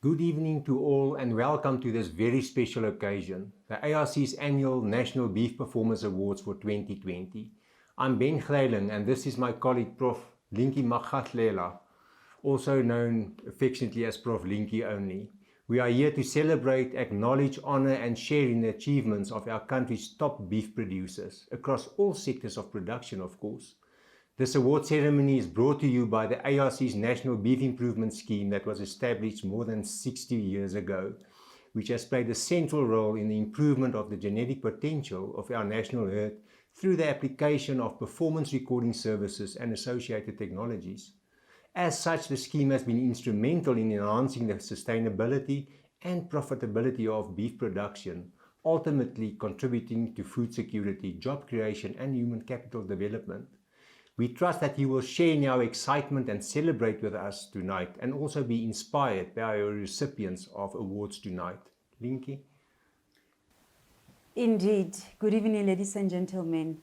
Good evening to all and welcome to this very special occasion, the ARC's annual National Beef Performance Awards for 2020. I'm Ben Greyling and this is my colleague Prof. Linky Magatlela, also known affectionately as Prof. Linky only. We are here to celebrate, acknowledge, honor and share in the achievements of our country's top beef producers, across all sectors of production of course. This award ceremony is brought to you by the ARC's National Beef Improvement Scheme that was established more than 60 years ago, which has played a central role in the improvement of the genetic potential of our national herd through the application of performance recording services and associated technologies. As such, the scheme has been instrumental in enhancing the sustainability and profitability of beef production, ultimately contributing to food security, job creation, and human capital development. We trust that you will share in our excitement and celebrate with us tonight, and also be inspired by our recipients of awards tonight. Linky? Indeed. Good evening, ladies and gentlemen.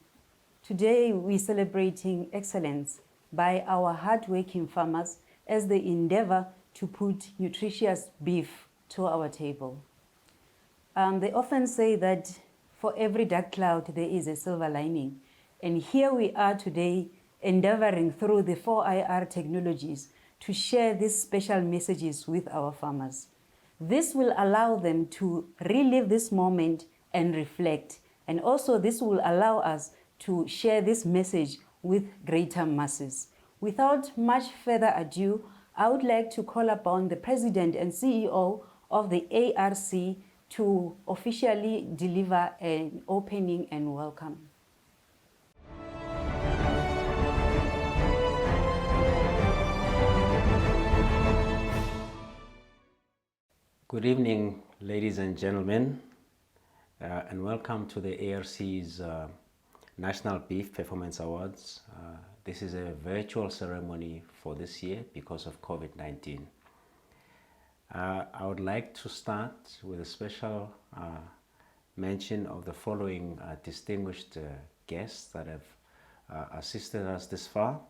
Today we're celebrating excellence by our hard-working farmers as they endeavor to put nutritious beef to our table. They often say that for every dark cloud there is a silver lining. And here we are today endeavoring through the 4IR technologies to share these special messages with our farmers. This will allow them to relive this moment and reflect. And also this will allow us to share this message with greater masses. Without much further ado, I would like to call upon the President and CEO of the ARC to officially deliver an opening and welcome. Good evening, ladies and gentlemen, and welcome to the ARC's National Beef Performance Awards. This is a virtual ceremony for this year because of COVID-19. I would like to start with a special mention of the following distinguished guests that have assisted us this far.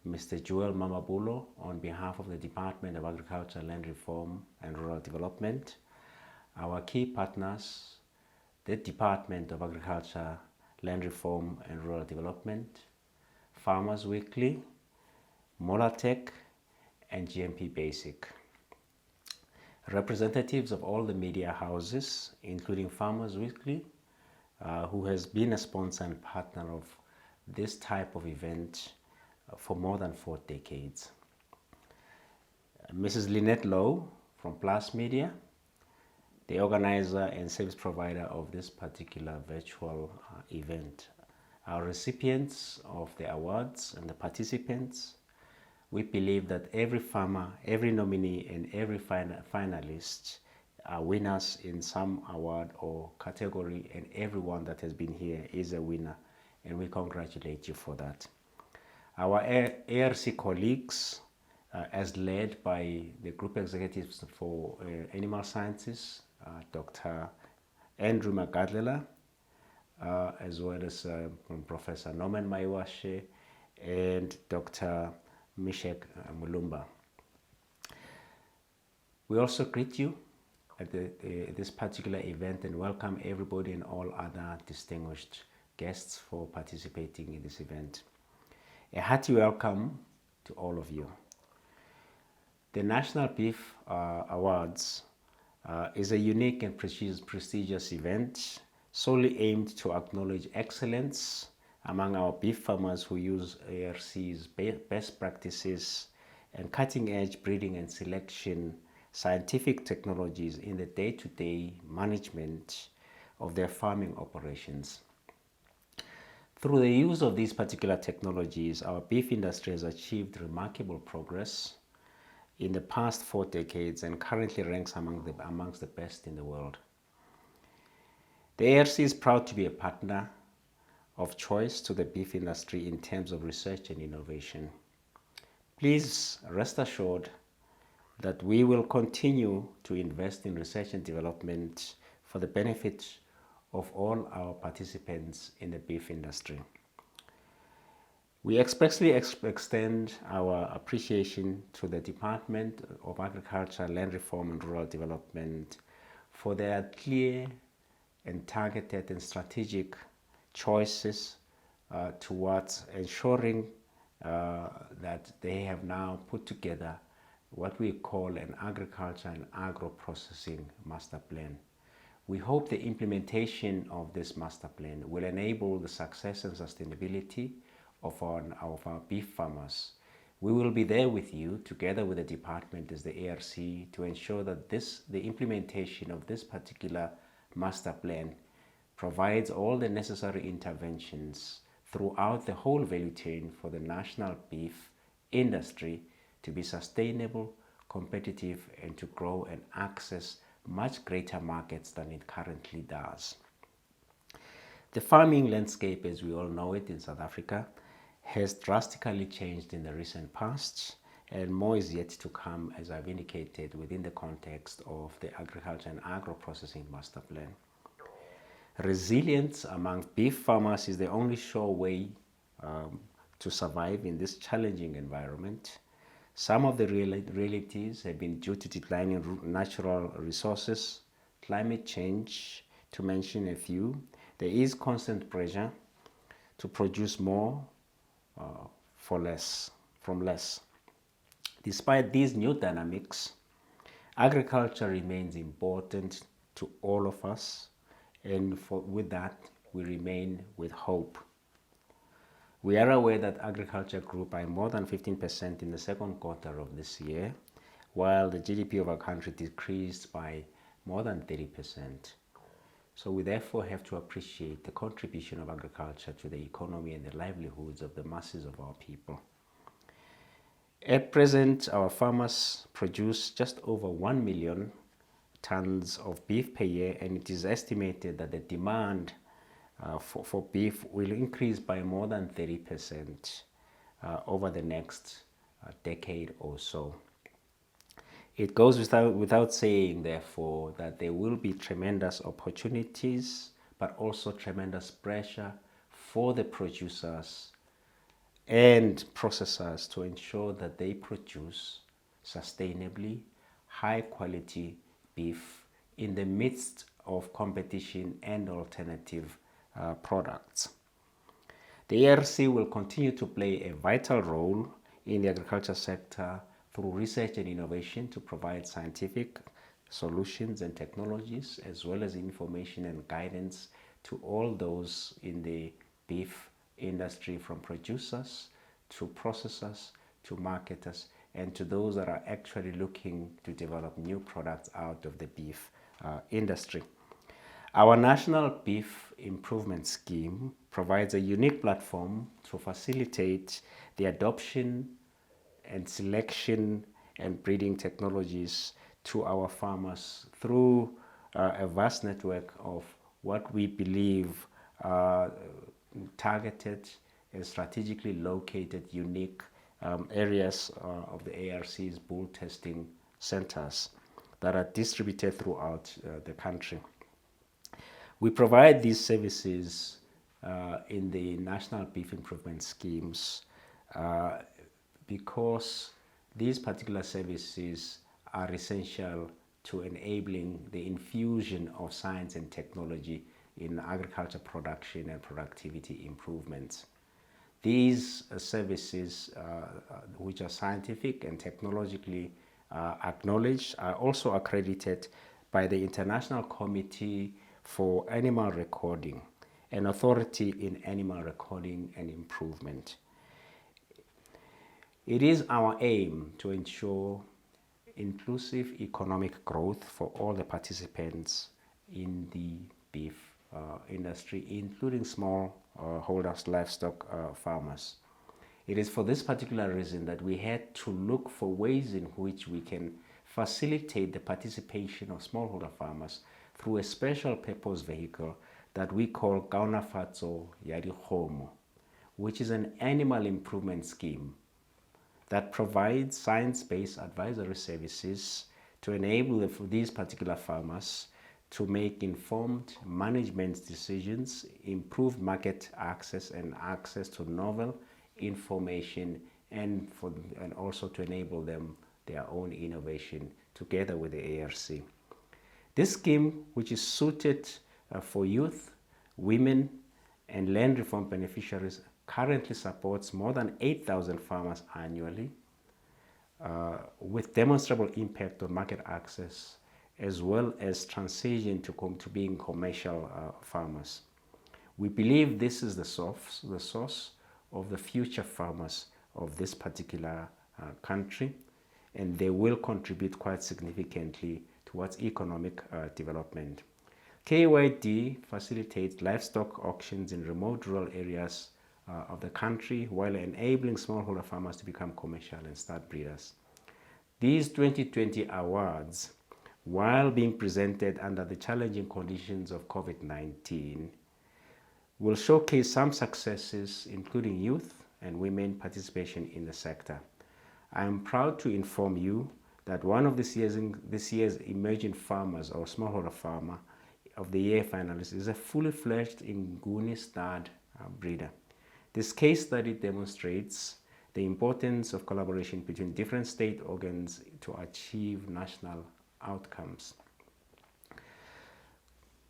Mr. Joel Mamabulo, on behalf of the Department of Agriculture, Land Reform and Rural Development. Our key partners, the Department of Agriculture, Land Reform and Rural Development, Farmers Weekly, Molatech, and GMP Basic. Representatives of all the media houses, including Farmers Weekly, who has been a sponsor and partner of this type of event for more than 4 decades. Mrs. Lynette Lowe from Plaas Media, the organizer and service provider of this particular virtual event. Our recipients of the awards and the participants, we believe that every farmer, every nominee, and every finalist are winners in some award or category, and everyone that has been here is a winner, and we congratulate you for that. Our ARC colleagues, as led by the Group Executives for Animal Sciences, Dr. Andrew Magadlela, as well as Professor Norman Maiwashe and Dr. Mishek Mulumba. We also greet you at this particular event and welcome everybody and all other distinguished guests for participating in this event. A hearty welcome to all of you. The National Beef Awards is a unique and prestigious event solely aimed to acknowledge excellence among our beef farmers who use ARC's best practices and cutting-edge breeding and selection scientific technologies in the day-to-day management of their farming operations. Through the use of these particular technologies, our beef industry has achieved remarkable progress in the past 4 decades and currently ranks amongst the best in the world. The ARC is proud to be a partner of choice to the beef industry in terms of research and innovation. Please rest assured that we will continue to invest in research and development for the benefit of all our participants in the beef industry. We expressly extend our appreciation to the Department of Agriculture, Land Reform and Rural Development for their clear and targeted and strategic choices towards ensuring that they have now put together what we call an agriculture and agro-processing master plan. We hope the implementation of this master plan will enable the success and sustainability of our beef farmers. We will be there with you together with the department as the ARC to ensure that the implementation of this particular master plan provides all the necessary interventions throughout the whole value chain for the national beef industry to be sustainable, competitive, and to grow and access much greater markets than it currently does. The farming landscape, as we all know it in South Africa, has drastically changed in the recent past, and more is yet to come, as I've indicated, within the context of the Agriculture and Agro-Processing Master Plan. Resilience among beef farmers is the only sure way to survive in this challenging environment. Some of the realities have been due to declining natural resources, climate change, to mention a few. There is constant pressure to produce more from less. Despite these new dynamics, agriculture remains important to all of us, and with that, we remain with hope. We are aware that agriculture grew by more than 15% in the second quarter of this year, while the GDP of our country decreased by more than 30%. So we therefore have to appreciate the contribution of agriculture to the economy and the livelihoods of the masses of our people. At present, our farmers produce just over 1 million tons of beef per year, and it is estimated that the demand for beef will increase by more than 30% over the next decade or so. It goes without saying, therefore, that there will be tremendous opportunities, but also tremendous pressure for the producers and processors to ensure that they produce sustainably high quality beef in the midst of competition and alternative products. The ARC will continue to play a vital role in the agriculture sector through research and innovation to provide scientific solutions and technologies, as well as information and guidance to all those in the beef industry, from producers to processors to marketers, and to those that are actually looking to develop new products out of the beef industry. Our National Beef Improvement Scheme provides a unique platform to facilitate the adoption and selection and breeding technologies to our farmers through a vast network of what we believe are targeted and strategically located unique areas of the ARC's bull testing centers that are distributed throughout the country. We provide these services in the National Beef Improvement Schemes because these particular services are essential to enabling the infusion of science and technology in agriculture production and productivity improvements. These services, which are scientific and technologically acknowledged, are also accredited by the International Committee for Animal Recording, an authority in animal recording and improvement. It is our aim to ensure inclusive economic growth for all the participants in the beef industry, including small holders, livestock farmers. It is for this particular reason that we had to look for ways in which we can facilitate the participation of smallholder farmers through a special purpose vehicle that we call Kaonafatso ya Dikgomo, which is an animal improvement scheme that provides science-based advisory services to enable these particular farmers to make informed management decisions, improve market access and access to novel information, and also to enable them their own innovation together with the ARC. This scheme, which is suited for youth, women, and land reform beneficiaries, currently supports more than 8,000 farmers annually, with demonstrable impact on market access, as well as transition to being commercial farmers. We believe this is the source of the future farmers of this particular country, and they will contribute quite significantly towards economic development. KYD facilitates livestock auctions in remote rural areas of the country while enabling smallholder farmers to become commercial and start breeders. These 2020 awards, while being presented under the challenging conditions of COVID-19, will showcase some successes, including youth and women participation in the sector. I am proud to inform you that one of this year's Emerging Farmers or Smallholder Farmer of the Year finalist is a fully fledged Nguni stud breeder. This case study demonstrates the importance of collaboration between different state organs to achieve national outcomes.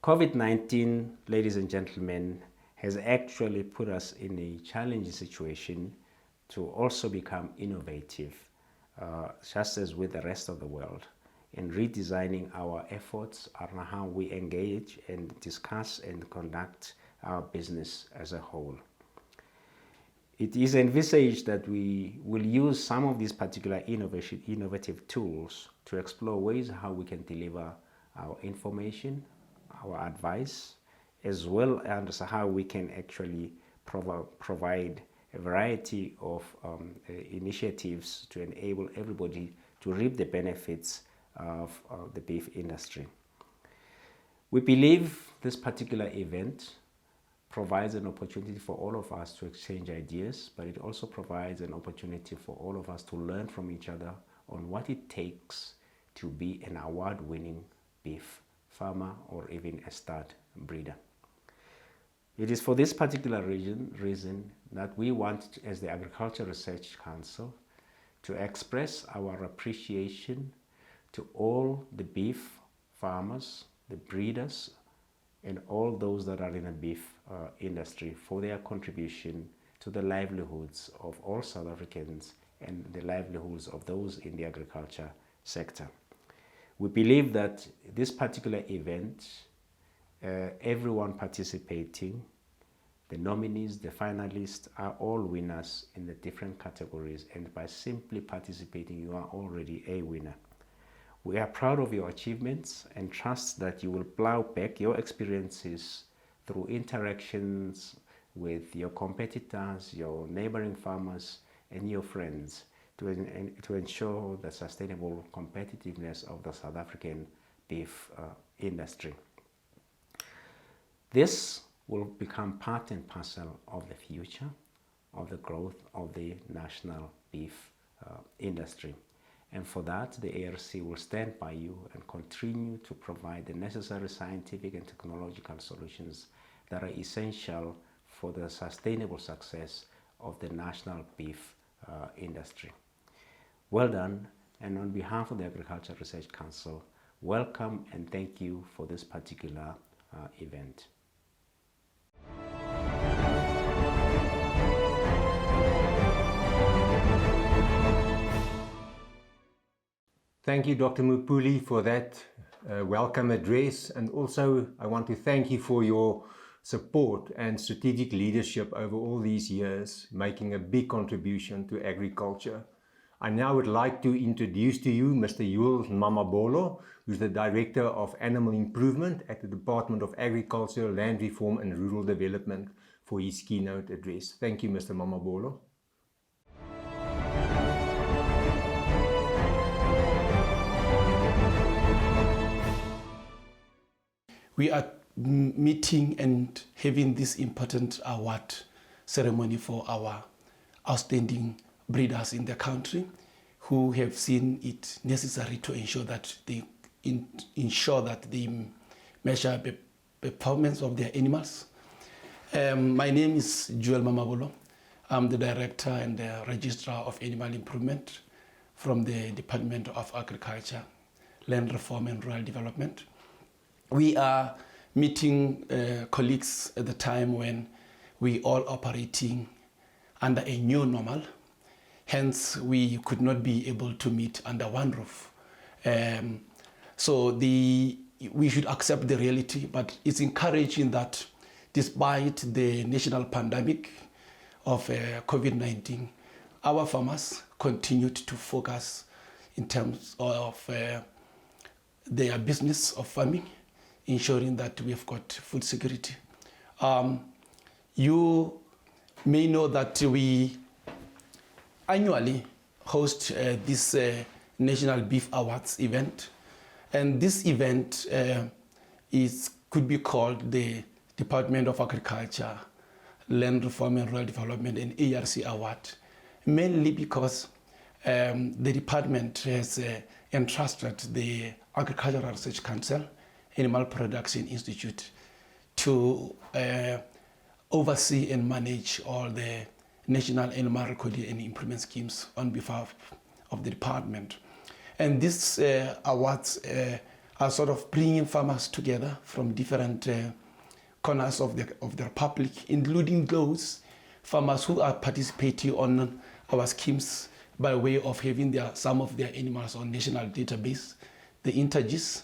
COVID-19, ladies and gentlemen, has actually put us in a challenging situation to also become innovative, just as with the rest of the world, in redesigning our efforts on how we engage and discuss and conduct our business as a whole. It is envisaged that we will use some of these particular innovative tools to explore ways how we can deliver our information, our advice, as well as how we can actually provide a variety of initiatives to enable everybody to reap the benefits of the beef industry. We believe this particular event provides an opportunity for all of us to exchange ideas, but it also provides an opportunity for all of us to learn from each other on what it takes to be an award-winning beef farmer or even a stud breeder. It is for this particular reason that we want, as the Agriculture Research Council, to express our appreciation to all the beef farmers, the breeders, and all those that are in the beef industry for their contribution to the livelihoods of all South Africans and the livelihoods of those in the agriculture sector. We believe that this particular event, everyone participating, the nominees, the finalists, are all winners in the different categories, and by simply participating, you are already a winner. We are proud of your achievements and trust that you will plow back your experiences through interactions with your competitors, your neighboring farmers, and your friends to ensure the sustainable competitiveness of the South African beef industry. This will become part and parcel of the future of the growth of the national beef industry. And for that, the ARC will stand by you and continue to provide the necessary scientific and technological solutions that are essential for the sustainable success of the national beef industry. Well done, and on behalf of the Agriculture Research Council, welcome and thank you for this particular event. Thank you, Dr. Mupuli, for that welcome address. And also, I want to thank you for your support and strategic leadership over all these years, making a big contribution to agriculture. I now would like to introduce to you Mr. Yul Mamabolo, who's the Director of Animal Improvement at the Department of Agriculture, Land Reform and Rural Development, for his keynote address. Thank you, Mr. Mamabolo. We are meeting and having this important award ceremony for our outstanding breeders in the country who have seen it necessary to ensure that they measure the performance of their animals. My name is Joel Mamabolo. I'm the Director and the Registrar of Animal Improvement from the Department of Agriculture, Land Reform and Rural Development. We are meeting colleagues at the time when we all operating under a new normal. Hence, we could not be able to meet under one roof. We should accept the reality, but it's encouraging that despite the national pandemic of COVID-19, our farmers continued to focus in terms of their business of farming, ensuring that we have got food security. You may know that we annually host this National Beef Awards event, and this event could be called the Department of Agriculture, Land Reform and Rural Development and ARC Award, mainly because the department has entrusted the Agricultural Research Council, Animal Production Institute, to oversee and manage all the national animal recording and improvement schemes on behalf of the department. And these awards are sort of bringing farmers together from different corners of the Republic, including those farmers who are participating on our schemes by way of having some of their animals on national database, the INTAGIS,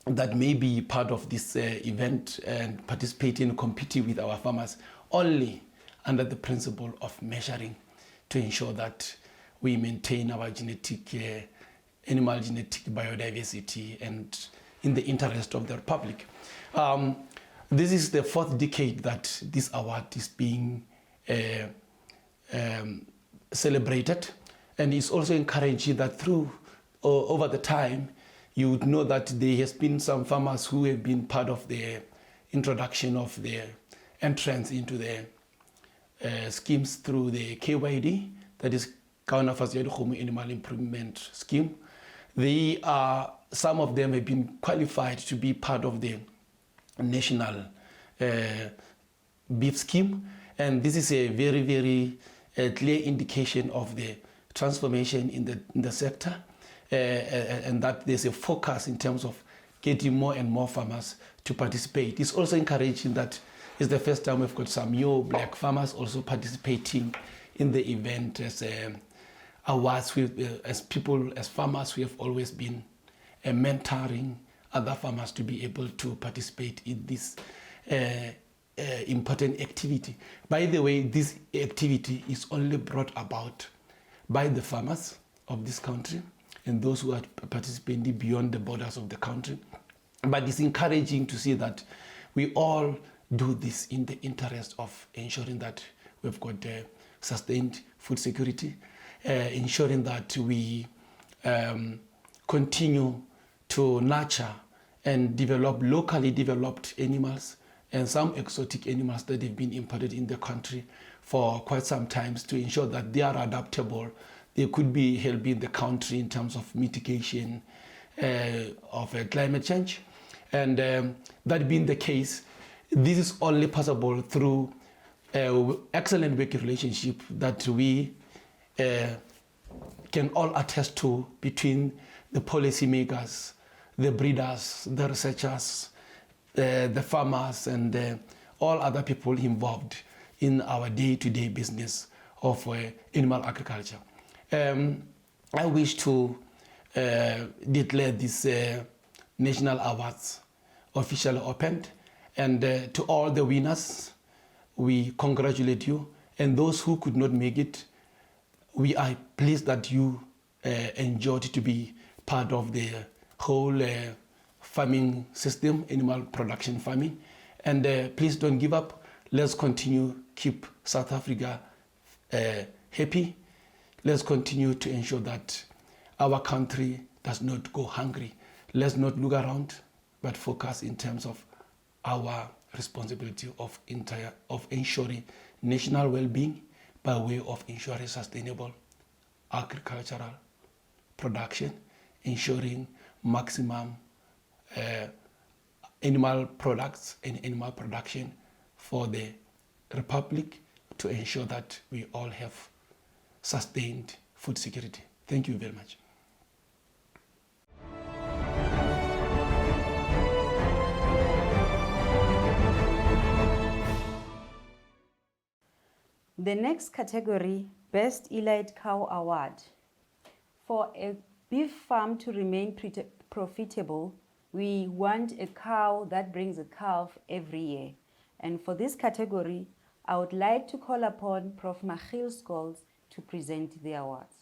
that may be part of this event and participating and competing with our farmers only under the principle of measuring to ensure that we maintain our animal genetic biodiversity and in the interest of the Republic. This is the fourth decade that this award is being celebrated, and it's also encouraging that through over the time you would know that there has been some farmers who have been part of the introduction of the entrance into the schemes through the KYD, that is Animal Improvement Scheme. Some of them have been qualified to be part of the national beef scheme, and this is a very, very clear indication of the transformation in the sector, and that there's a focus in terms of getting more and more farmers to participate. It's also encouraging that it's the first time we've got some new black farmers also participating in the event as awards, as farmers who have always been mentoring other farmers to be able to participate in this important activity. By the way, this activity is only brought about by the farmers of this country and those who are participating beyond the borders of the country. But it's encouraging to see that we all do this in the interest of ensuring that we've got sustained food security, ensuring that we continue to nurture and develop locally developed animals and some exotic animals that have been imported in the country for quite some time to ensure that they are adaptable. They could be helping the country in terms of mitigation of climate change. And that being the case, this is only possible through excellent working relationship that we can all attest to between the policymakers, the breeders, the researchers, the farmers, and all other people involved in our day-to-day business of animal agriculture. I wish to declare this national awards officially opened, and to all the winners, we congratulate you, and those who could not make it, we are pleased that you enjoyed to be part of the whole farming system, animal production farming. And please don't give up. Let's continue, keep South Africa happy. Let's continue to ensure that our country does not go hungry. Let's not look around, but focus in terms of our responsibility of ensuring national well-being by way of ensuring sustainable agricultural production, ensuring maximum animal products and animal production for the Republic, to ensure that we all have sustained food security. Thank you very much. The next category, Best Elite Cow Award. For a beef farm to remain profitable, we want a cow that brings a calf every year. And for this category, I would like to call upon Prof. Michiel Scholes to present the awards.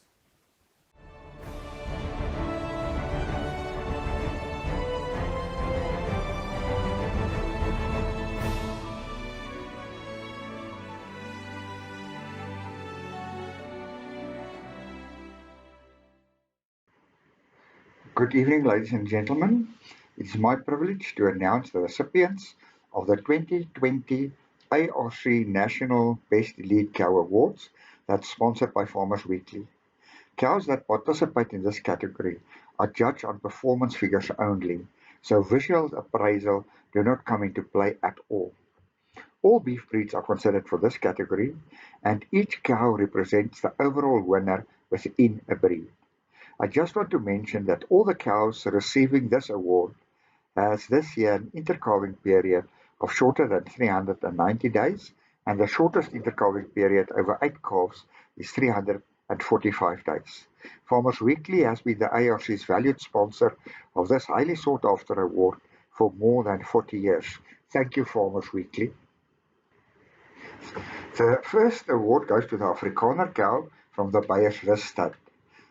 Good evening, ladies and gentlemen. It is my privilege to announce the recipients of the 2020 ARC National Best Elite Cow Awards that's sponsored by Farmers Weekly. Cows that participate in this category are judged on performance figures only, so visual appraisal do not come into play at all. All beef breeds are considered for this category, and each cow represents the overall winner within a breed. I just want to mention that all the cows receiving this award has this year an intercalving period of shorter than 390 days, and the shortest intercalving period over 8 calves is 345 days. Farmers Weekly has been the ARC's valued sponsor of this highly sought after award for more than 40 years. Thank you, Farmers Weekly. The first award goes to the Afrikaner cow from the Beyersrus stud.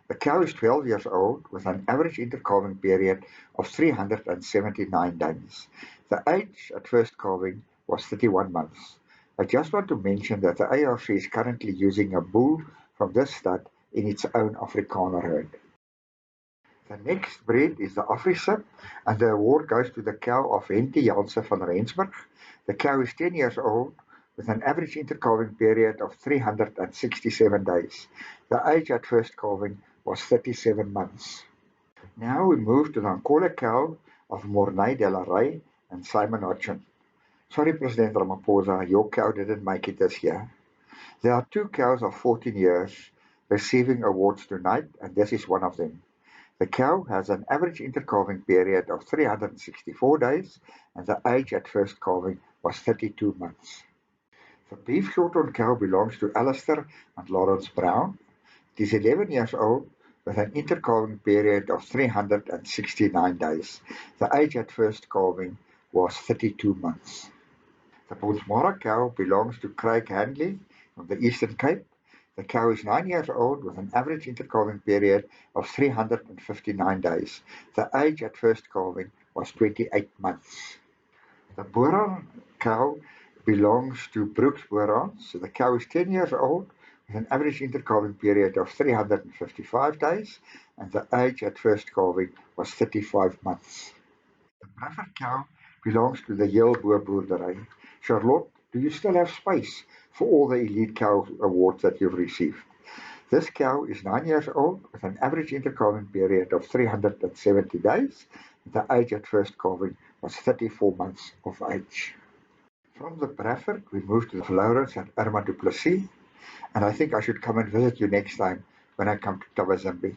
The cow is 12 years old with an average intercalving period of 379 days. The age at first calving was 31 months. I just want to mention that the ARC is currently using a bull from this stud in its own Afrikaner herd. The next breed is the Afrisip, and the award goes to the cow of Henty Janse van Rensburg. The cow is 10 years old with an average intercalving period of 367 days. The age at first calving was 37 months. Now we move to the Ankole cow of Mornay de la Rey and Simon Hodgson. Sorry, President Ramaphosa, your cow didn't make it this year. There are 2 cows of 14 years receiving awards tonight, and this is one of them. The cow has an average intercalving period of 364 days, and the age at first calving was 32 months. The beef shorthorn cow belongs to Alistair and Lawrence Brown. It is 11 years old with an intercalving period of 369 days. The age at first calving was 32 months. The Bonsmara cow belongs to Craig Handley from the Eastern Cape. The cow is 9 years old with an average intercalving period of 359 days. The age at first calving was 28 months. The Boeran cow belongs to Brooks Boerans. The cow is 10 years old with an average intercalving period of 355 days, and the age at first calving was 35 months. The Bradford cow belongs to the Heel Boer Boerdery. Charlotte, do you still have space for all the elite cow awards that you've received? This cow is 9 years old with an average intercalving period of 370 days. The age at first calving was 34 months of age. From the Bradford, we move to the Florence and Irma du Plessis, and I think I should come and visit you next time when I come to Tabazimbi.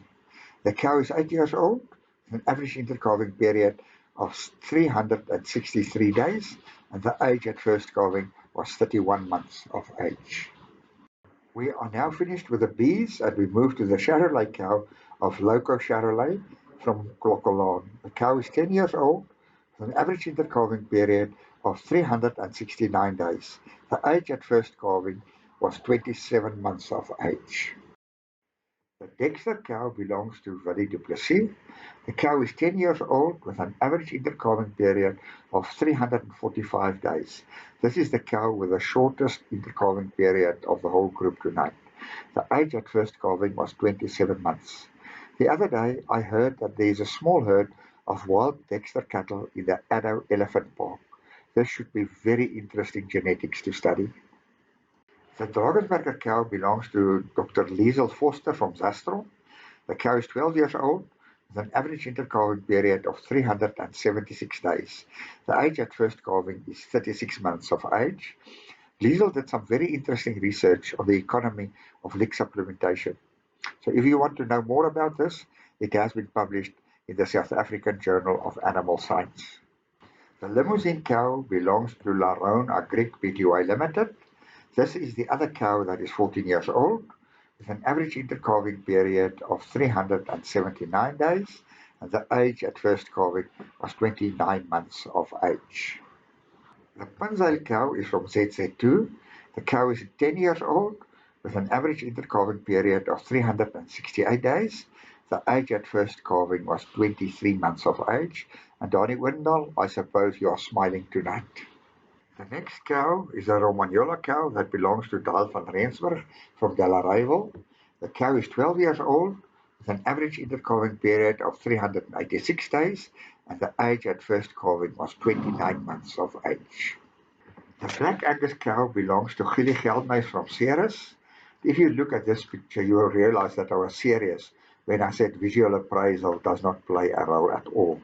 The cow is 8 years old with an average intercalving period of 363 days, and the age at first calving was 31 months of age. We are now finished with the bees, and we move to the Charolais cow of Loco Charolais from Klokkolaan. The cow is 10 years old with an average intercalving period of 369 days. The age at first calving was 27 months of age. The Dexter cow belongs to Willie du Plessis. The cow is 10 years old with an average intercalving period of 345 days. This is the cow with the shortest intercalving period of the whole group tonight. The age at first calving was 27 months. The other day I heard that there is a small herd of wild Dexter cattle in the Addo Elephant Park. This should be very interesting genetics to study. The Drakensberger cow belongs to Dr. Liesel Foster from Zastron. The cow is 12 years old with an average intercalving period of 376 days. The age at first calving is 36 months of age. Liesel did some very interesting research on the economy of lick supplementation. So if you want to know more about this, it has been published in the South African Journal of Animal Science. The Limousin cow belongs to La Ronde Agric Pty Limited. This is the other cow that is 14 years old with an average intercalving period of 379 days, and the age at first calving was 29 months of age. The Punzale cow is from ZZ2. The cow is 10 years old with an average intercalving period of 368 days. The age at first calving was 23 months of age. And Donnie Windal, I suppose you are smiling tonight. The next cow is a Romagnola cow that belongs to Dal van Rensburg from Delareyville. The cow is 12 years old with an average intercalving period of 386 days, and the age at first calving was 29 months of age. The Black Angus cow belongs to Gilly Geldnys from Ceres. If you look at this picture, you will realize that I was serious when I said visual appraisal does not play a role at all.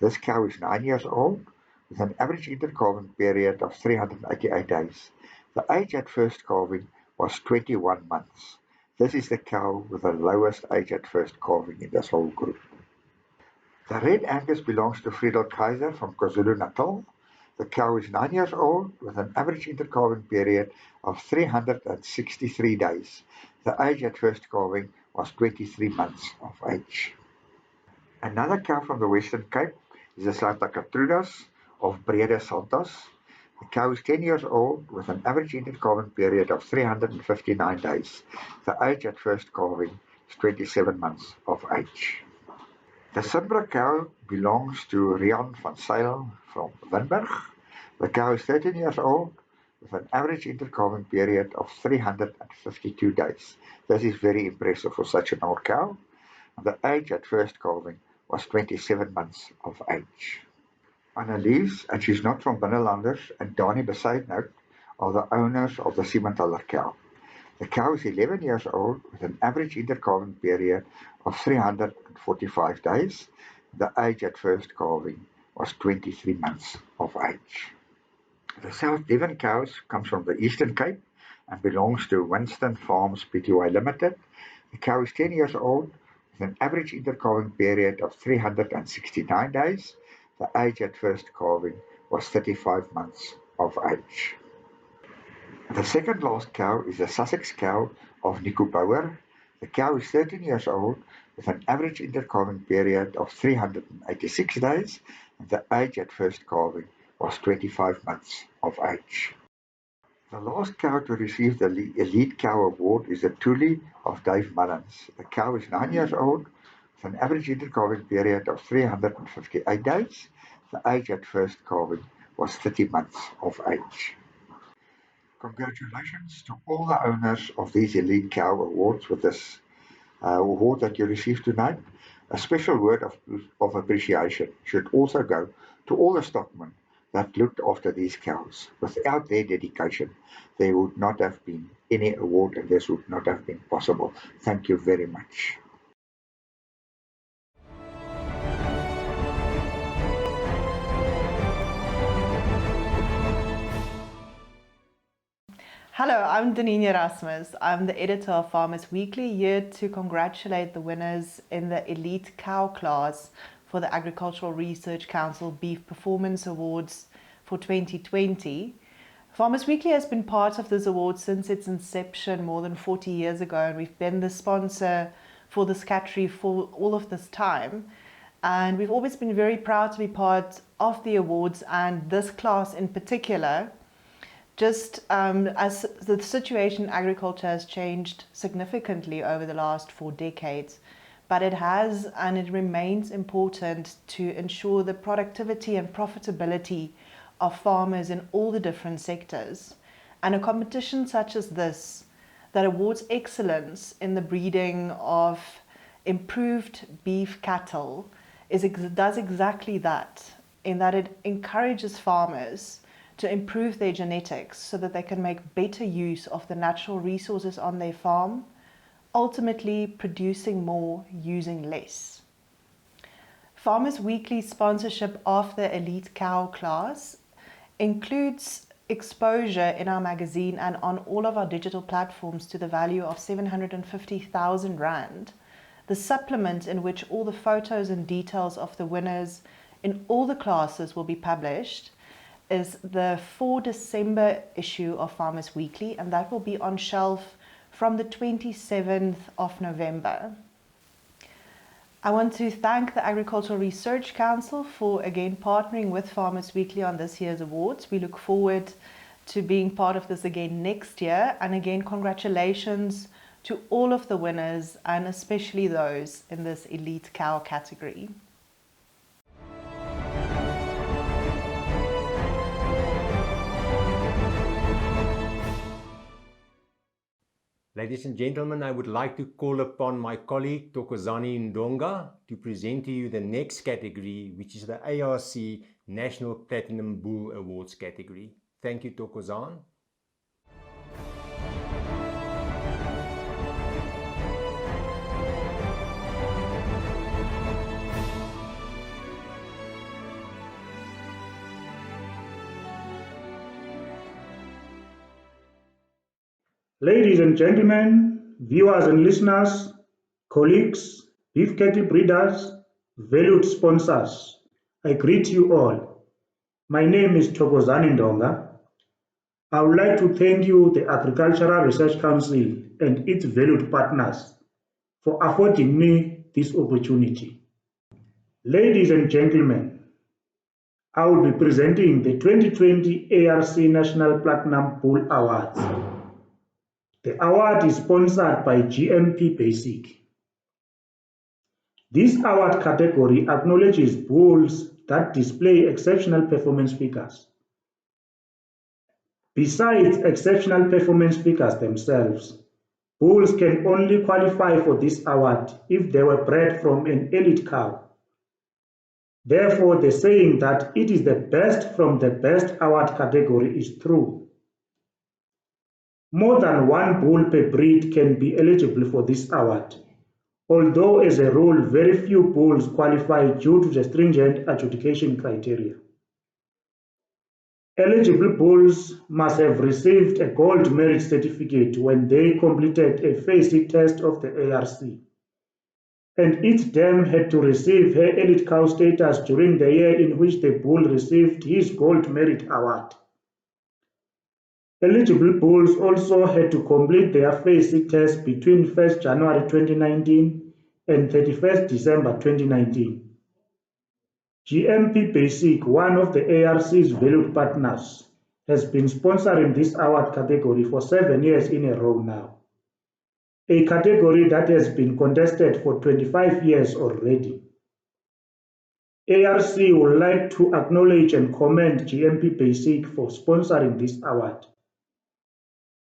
This cow is 9 years old, with an average intercalving period of 388 days. The age at first calving was 21 months. This is the cow with the lowest age at first calving in this whole group. The Red Angus belongs to Friedel Kaiser from KwaZulu-Natal. The cow is 9 years old with an average intercalving period of 363 days. The age at first calving was 23 months of age. Another cow from the Western Cape is the Santa Gertrudis of Brede Santos. The cow is 10 years old with an average intercalving period of 359 days. The age at first calving is 27 months of age. The Simbra cow belongs to Rian van Zyl from Winburg. The cow is 13 years old with an average intercalving period of 352 days. This is very impressive for such an old cow. The age at first calving was 27 months of age. Annelies, and she's not from Binnelanders, and Donnie Besuitnout are the owners of the Simmentaler cow. The cow is 11 years old with an average intercalving period of 345 days. The age at first calving was 23 months of age. The South Devon cows comes from the Eastern Cape and belongs to Winston Farms Pty Limited. The cow is 10 years old with an average intercalving period of 369 days. The age at first calving was 35 months of age. The second last cow is the Sussex cow of Nico Bauer. The cow is 13 years old with an average intercalving period of 386 days, and the age at first calving was 25 months of age. The last cow to receive the Elite Cow Award is the Tuli of Dave Mullins. The cow is 9 years old with an average intercalving period of 358 days. The age at first calving was 30 months of age. Congratulations to all the owners of these Elite Cow Awards with this award that you received tonight. A special word of appreciation should also go to all the stockmen that looked after these cows. Without their dedication, there would not have been any award and this would not have been possible. Thank you very much. Hello, I'm Denine Erasmus. I'm the editor of Farmers Weekly, here to congratulate the winners in the Elite Cow class for the Agricultural Research Council Beef Performance Awards for 2020. Farmers Weekly has been part of this award since its inception more than 40 years ago, and we've been the sponsor for this category for all of this time. And we've always been very proud to be part of the awards, and this class in particular. Just as the situation in agriculture has changed significantly over the last 4 decades, but it has and it remains important to ensure the productivity and profitability of farmers in all the different sectors. And a competition such as this, that awards excellence in the breeding of improved beef cattle, does exactly that, in that it encourages farmers to improve their genetics so that they can make better use of the natural resources on their farm, ultimately producing more using less. Farmers Weekly sponsorship of the Elite Cow class includes exposure in our magazine and on all of our digital platforms to the value of 750,000 Rand. The supplement, in which all the photos and details of the winners in all the classes will be published, is the 4 December issue of Farmers Weekly, and that will be on shelf from the 27th of November. I want to thank the Agricultural Research Council for again partnering with Farmers Weekly on this year's awards. We look forward to being part of this again next year, and again congratulations to all of the winners and especially those in this Elite Cow category. Ladies and gentlemen, I would like to call upon my colleague Thokozani Ndonga to present to you the next category, which is the ARC National Platinum Bull Awards category. Thank you, Thokozan. Ladies and gentlemen, viewers and listeners, colleagues, beef cattle breeders, valued sponsors, I greet you all. My name is Thokozani Ndonga. I would like to thank you, the Agricultural Research Council and its valued partners, for affording me this opportunity. Ladies and gentlemen, I will be presenting the 2020 ARC National Platinum Bull Awards. The award is sponsored by GMP Basic. This award category acknowledges bulls that display exceptional performance figures. Besides exceptional performance figures themselves, bulls can only qualify for this award if they were bred from an elite cow. Therefore, the saying that it is the best from the best award category is true. More than one bull per breed can be eligible for this award, although as a rule very few bulls qualify due to the stringent adjudication criteria. Eligible bulls must have received a gold merit certificate when they completed a FACE test of the ARC, and each dam had to receive her elite cow status during the year in which the bull received his gold merit award. Eligible bulls also had to complete their FACE test between 1st January 2019 and 31st December 2019. GMP Basic, one of the ARC's valued partners, has been sponsoring this award category for 7 years in a row now, a category that has been contested for 25 years already. ARC would like to acknowledge and commend GMP Basic for sponsoring this award.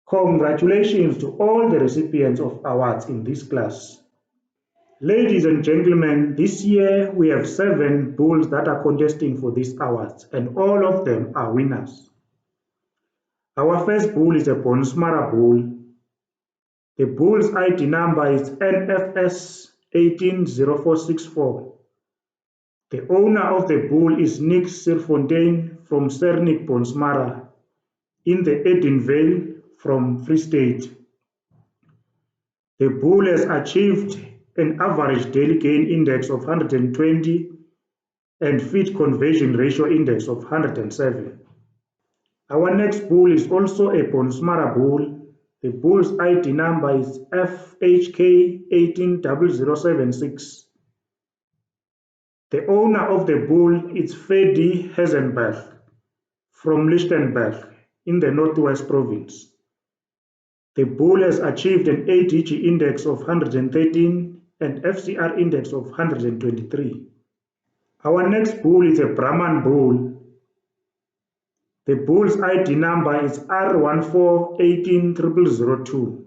Congratulations to all the recipients of awards in this class. Ladies and gentlemen, this year we have 7 bulls that are contesting for these awards, and all of them are winners. Our first bull is a Bonsmara bull. The bull's ID number is NFS 180464. The owner of the bull is Nick Sirfontein from Cernic Bonsmara in the Edenvale from Free State. The bull has achieved an average daily gain index of 120 and feed conversion ratio index of 107. Our next bull is also a Bonsmara bull. The bull's ID number is FHK 180076. The owner of the bull is Fedi Heisenberg from Lichtenberg in the Northwest Province. The bull has achieved an ADG index of 113 and FCR index of 123. Our next bull is a Brahman bull. The bull's ID number is R1418002.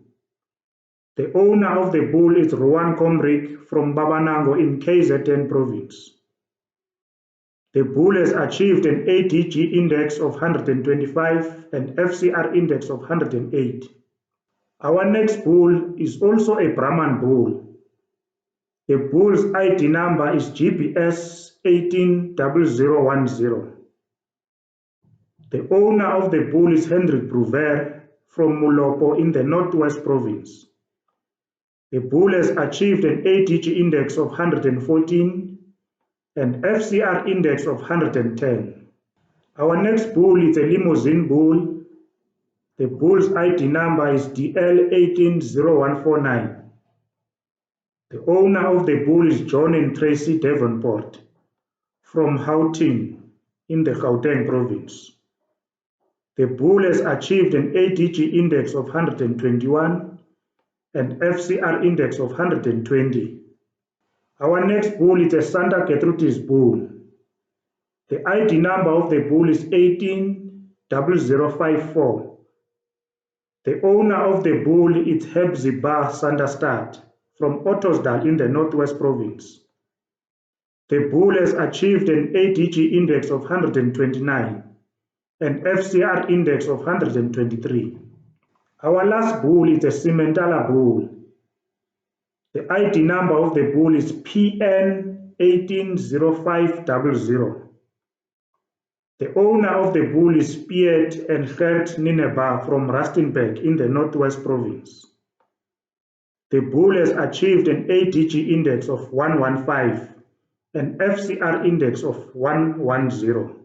The owner of the bull is Rowan Comrick from Babanango in KZN Province. The bull has achieved an ADG index of 125 and FCR index of 108. Our next bull is also a Brahman bull. The bull's ID number is GPS 180010. The owner of the bull is Hendrik Bruver from Mulopo in the Northwest Province. The bull has achieved an ADG index of 114 and FCR index of 110. Our next bull is a limousine bull. The bull's ID number is DL 180149. The owner of the bull is John and Tracy Davenport from Houghton in the Gauteng Province. The bull has achieved an ADG index of 121 and FCR index of 120. Our next bull is a Santa Gertrudis bull. The ID number of the bull is 180054. The owner of the bull is Hepzibah Sanderstad from Ottosdal in the Northwest Province. The bull has achieved an ADG index of 129 and FCR index of 123. Our last bull is a Simmentala bull. The ID number of the bull is PN 180500. The owner of the bull is Piet and Gert Nineba from Rustenburg in the Northwest Province. The bull has achieved an ADG index of 115 and FCR index of 110.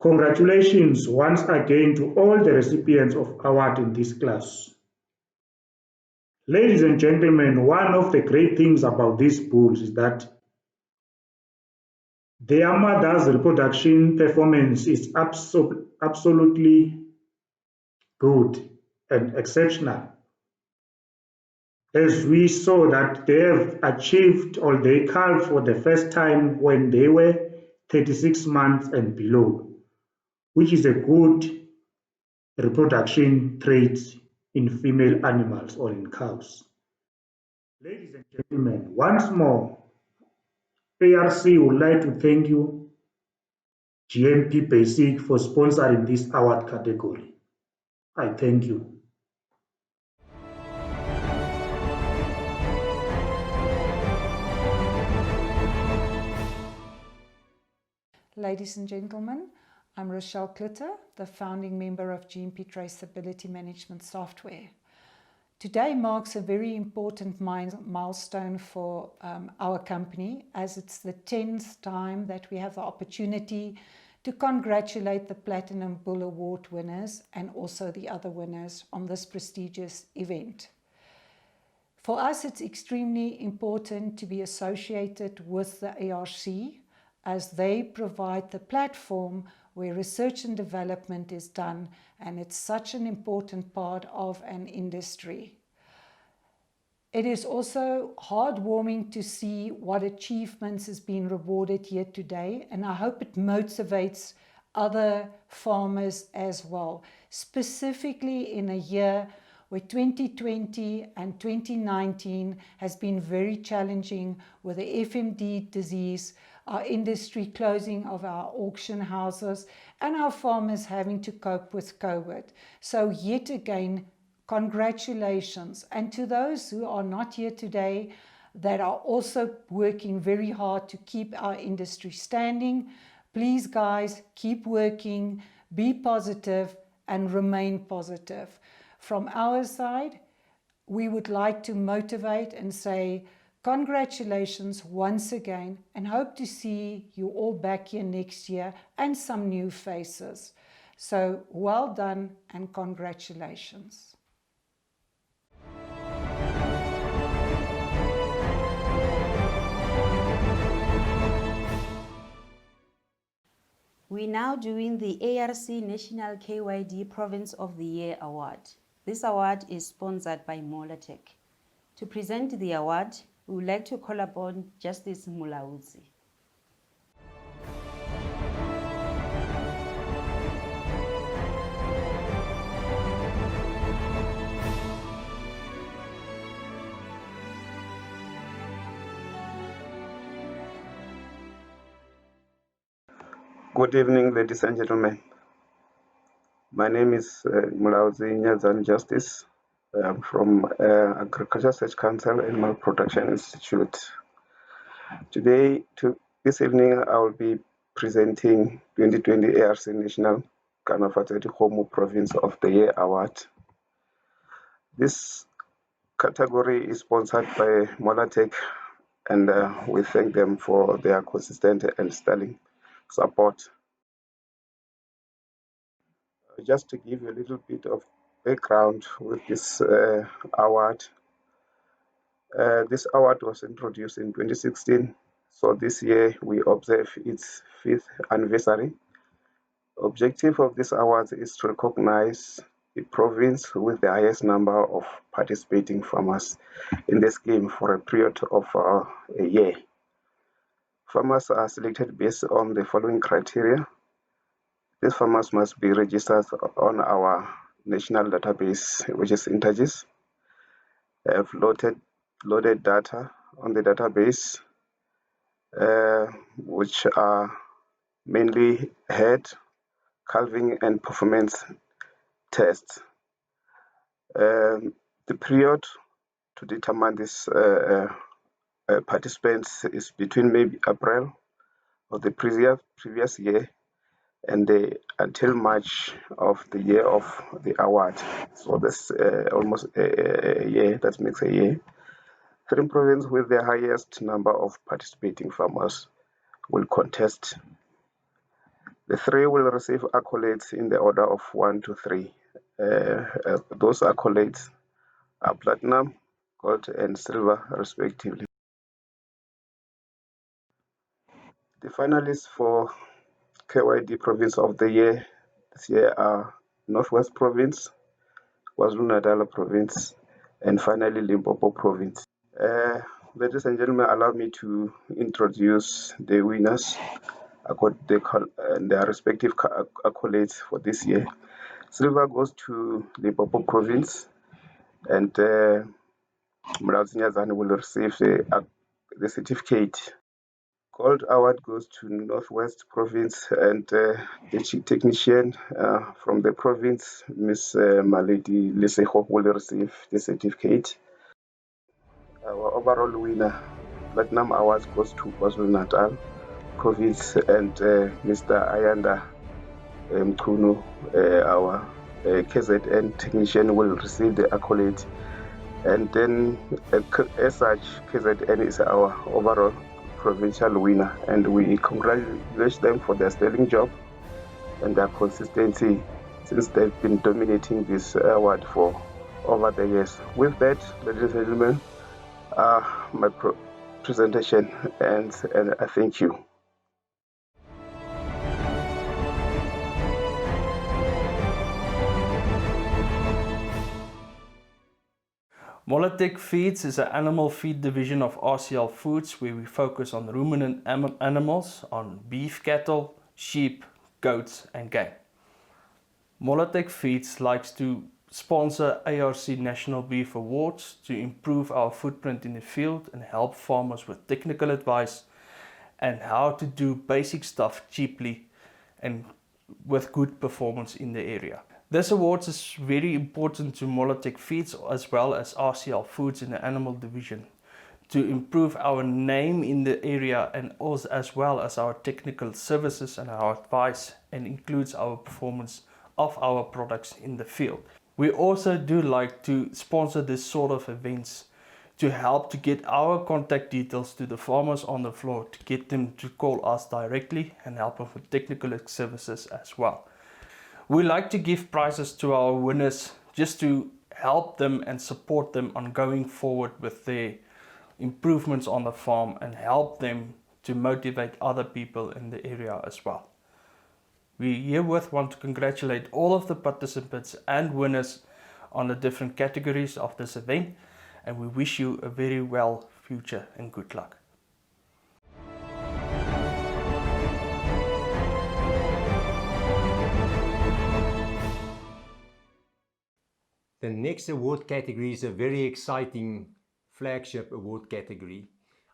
Congratulations once again to all the recipients of award in this class. Ladies and gentlemen, one of the great things about these bulls is that their mother's reproduction performance is absolutely good and exceptional. As we saw that they have achieved or they calved for the first time when they were 36 months and below, which is a good reproduction trait in female animals or in cows. Ladies and gentlemen, once more, ARC would like to thank you, GMP Basic, for sponsoring this award category. I thank you. Ladies and gentlemen, I'm Rochelle Klitter, the founding member of GMP Traceability Management Software. Today marks a very important milestone for our company, as it's the 10th time that we have the opportunity to congratulate the Platinum Bull Award winners and also the other winners on this prestigious event. For us, it's extremely important to be associated with the ARC, as they provide the platform where research and development is done, and it's such an important part of an industry. It is also heartwarming to see what achievements has been rewarded here today, and I hope it motivates other farmers as well, specifically in a year where 2020 and 2019 has been very challenging with the FMD disease, our industry closing of our auction houses, and our farmers having to cope with COVID. So yet again, congratulations. And to those who are not here today, that are also working very hard to keep our industry standing, please guys, keep working, be positive, and remain positive. From our side, we would like to motivate and say congratulations once again, and hope to see you all back here next year and some new faces. So well done and congratulations. We're now doing the ARC National KYD Province of the Year Award. This award is sponsored by Molatech. To present the award, we would like to call upon Justice Mulaudzi. Good evening, ladies and gentlemen. My name is Mulaudzi Nyazan Justice. I'm from Agriculture Research Council Animal Production Institute. This evening, I will be presenting 2020 ARC National Kanafateti Homo Province of the Year Award. This category is sponsored by Molatech, and we thank them for their consistent and sterling support. Just to give you a little bit of background with this award. This award was introduced in 2016, so this year we observe its 5th anniversary. Objective of this award is to recognize the province with the highest number of participating farmers in the scheme for a period of a year. Farmers are selected based on the following criteria. These farmers must be registered on our national database, which is Intergis. Have loaded data on the database, which are mainly head, calving, and performance tests. The period to determine this participants is between maybe April of the previous year and until March of the year of the award. So that's almost a year. That makes a year. 3 provinces with the highest number of participating farmers will contest. The 3 will receive accolades in the order of 1 to 3. Those accolades are platinum, gold, and silver, respectively. The finalists for KYD Province of the Year this year are Northwest Province, KwaZulu-Natal Province, and finally Limpopo Province. Ladies and gentlemen, allow me to introduce the winners and their respective accolades for this year. Silver goes to Limpopo Province, and Mrazinyazani will receive the certificate. Gold award goes to Northwest Province, and the technician from the province, Ms. Maledi Lesego, will receive the certificate. Our overall winner, Platinum Awards, goes to KwaZulu-Natal Province, and Mr. Ayanda Mkunu, our KZN technician, will receive the accolade. And then, as such, KZN is our overall provincial winner, and we congratulate them for their sterling job and their consistency since they've been dominating this award for over the years. With that, ladies and gentlemen, my presentation ends, and I thank you. Molatek Feeds is an animal feed division of RCL Foods where we focus on ruminant animals, on beef cattle, sheep, goats and game. Molatek Feeds likes to sponsor ARC National Beef Awards to improve our footprint in the field and help farmers with technical advice and how to do basic stuff cheaply and with good performance in the area. This award is very important to Molatek Feeds as well as RCL Foods in the animal division to improve our name in the area and also as well as our technical services and our advice, and includes our performance of our products in the field. We also do like to sponsor this sort of events to help to get our contact details to the farmers on the floor, to get them to call us directly and help them with technical services as well. We like to give prizes to our winners just to help them and support them on going forward with their improvements on the farm and help them to motivate other people in the area as well. We herewith want to congratulate all of the participants and winners on the different categories of this event, and we wish you a very well future and good luck. The next award category is a very exciting flagship award category.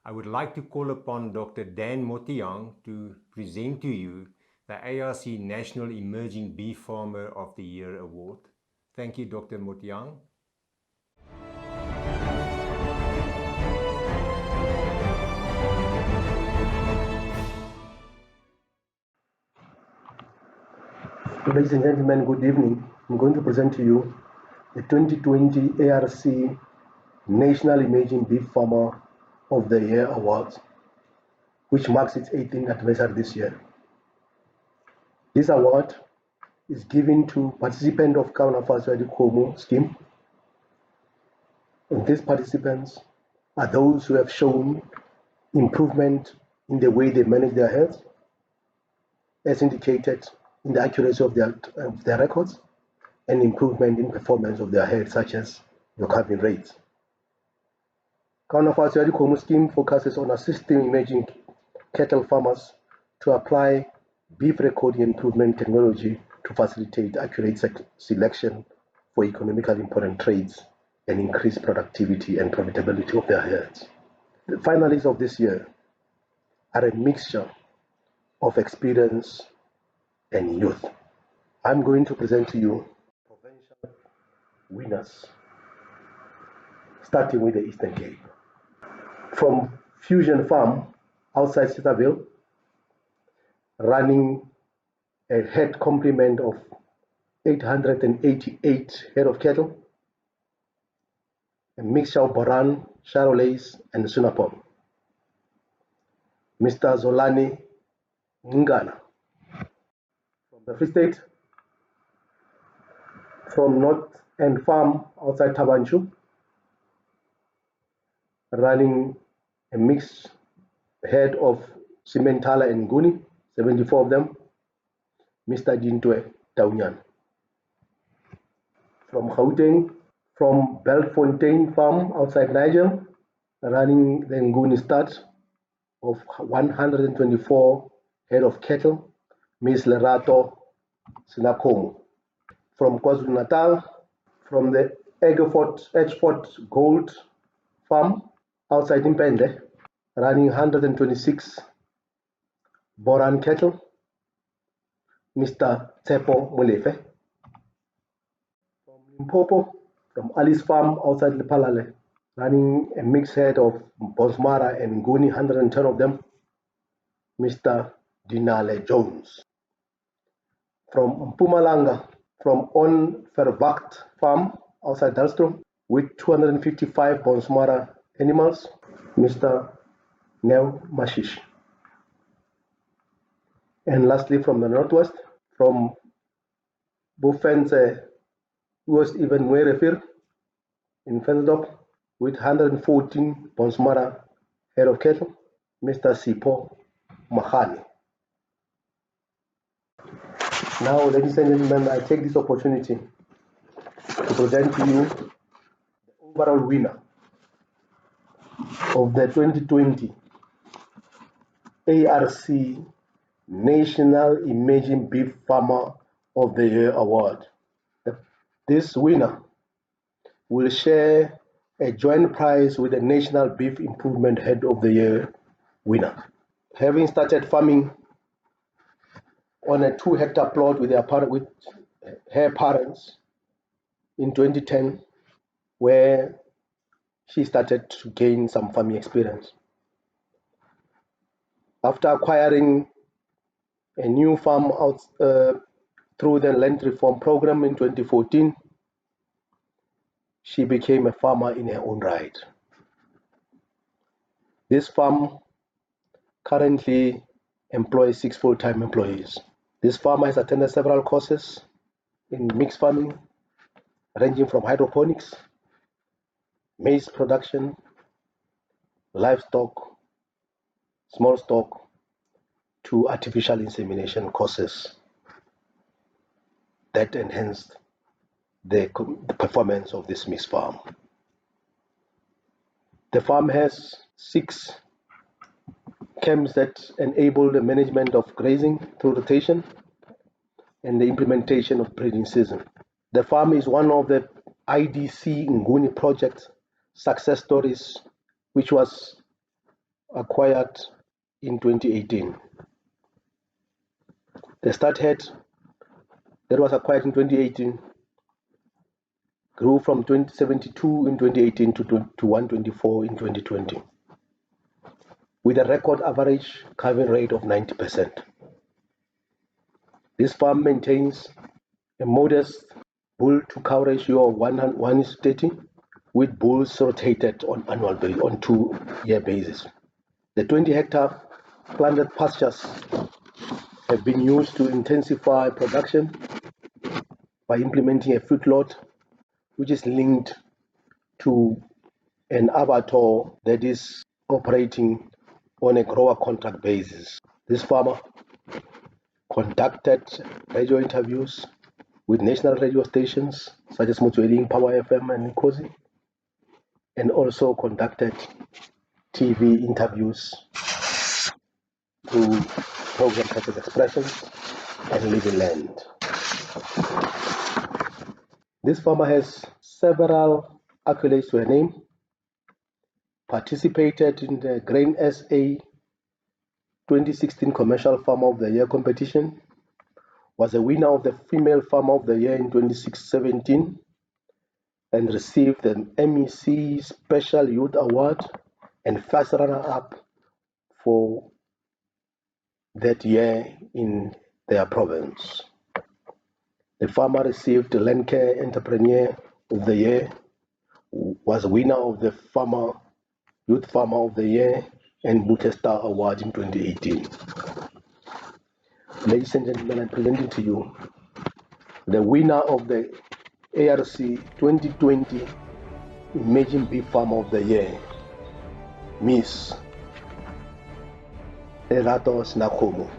I would like to call upon Dr. Dan Motiang to present to you the ARC National Emerging Beef Farmer of the Year Award. Thank you, Dr. Motiang. Ladies and gentlemen, good evening. I'm going to present to you the 2020 ARC National Emerging Beef Farmer of the Year Awards, which marks its 18th anniversary this year. This award is given to participants of KYD Province scheme. And these participants are those who have shown improvement in the way they manage their health, as indicated in the accuracy of their records, and improvement in performance of their health, such as your calving rates. KYD Province scheme focuses on assisting emerging cattle farmers to apply beef recording improvement technology to facilitate accurate selection for economically important trades and increase productivity and profitability of their herds. The finalists of this year are a mixture of experience and youth. I'm going to present to you provincial winners, starting with the Eastern Cape. From Fusion Farm outside Cedarville, running a head complement of 888 head of cattle, a mixture of Boran, Charolais, and Sunapom. Mr. Zolani Ngana from the Free State, from North End Farm outside Tabanchu, running a mixed head of Simentala and Guni, 74 of them, Mr. Dintwe Taunyan. From Gauteng, from Belfontein Farm outside Niger, running the Nguni stud of 124 head of cattle, Ms. Lerato Sinakomo. From KwaZulu-Natal, from the Edgefort Gold Farm outside Impende, running 126 Boran cattle, Mr. Tsepo Mulefe. From Limpopo, from Alice Farm outside Lepalale, running a mixed head of Bonsmara and Nguni, 110 of them, Mr. Dinale Jones. From Mpumalanga, from On Verwacht Farm outside Dalstrom, with 255 Bonsmara animals, Mr. Neo Mashish. And lastly, from the northwest, from Bufense West Even Werefir in Fensdorp, with 114 Bonsmara head of cattle, Mr. Sipo Mahani. Now, ladies and gentlemen, I take this opportunity to present to you the overall winner of the 2020 ARC National Emerging Beef Farmer of the Year Award. This winner will share a joint prize with the National Beef Improvement Head of the Year winner. Having started farming on a 2-hectare plot with her parents in 2010, where she started to gain some farming experience. After acquiring a new farm out through the land reform program in 2014, she became a farmer in her own right. This farm currently employs 6 full-time employees. This farmer has attended several courses in mixed farming, ranging from hydroponics, maize production, livestock, small stock, to artificial insemination courses that enhanced the performance of this mixed farm. The farm has 6 camps that enable the management of grazing through rotation and the implementation of breeding season. The farm is one of the IDC Nguni project success stories, which was acquired in 2018. The start head that was acquired in 2018 grew from 72 in 2018 to 124 in 2020, with a record average calving rate of 90%. This farm maintains a modest bull to cow ratio of 1:30, with bulls rotated on 2-year basis. The 20-hectare planted pastures have been used to intensify production by implementing a feedlot which is linked to an abattoir that is operating on a grower contract basis. This farmer conducted radio interviews with national radio stations such as Motsweding, Power FM, and Nkosi, and also conducted TV interviews through programs such as Expressions and Living Land. This farmer has several accolades to her name, participated in the Grain SA 2016 Commercial Farmer of the Year competition, was a winner of the Female Farmer of the Year in 2017, and received the MEC Special Youth Award and first runner-up for that year in their province. The farmer received the Land Care Entrepreneur of the Year, was winner of the Youth Farmer of the Year and Booker Star Award in 2018. Ladies and gentlemen, I'm presenting to you the winner of the ARC 2020 Emerging Bee Farmer of the Year, Miss Lerato Snakomo.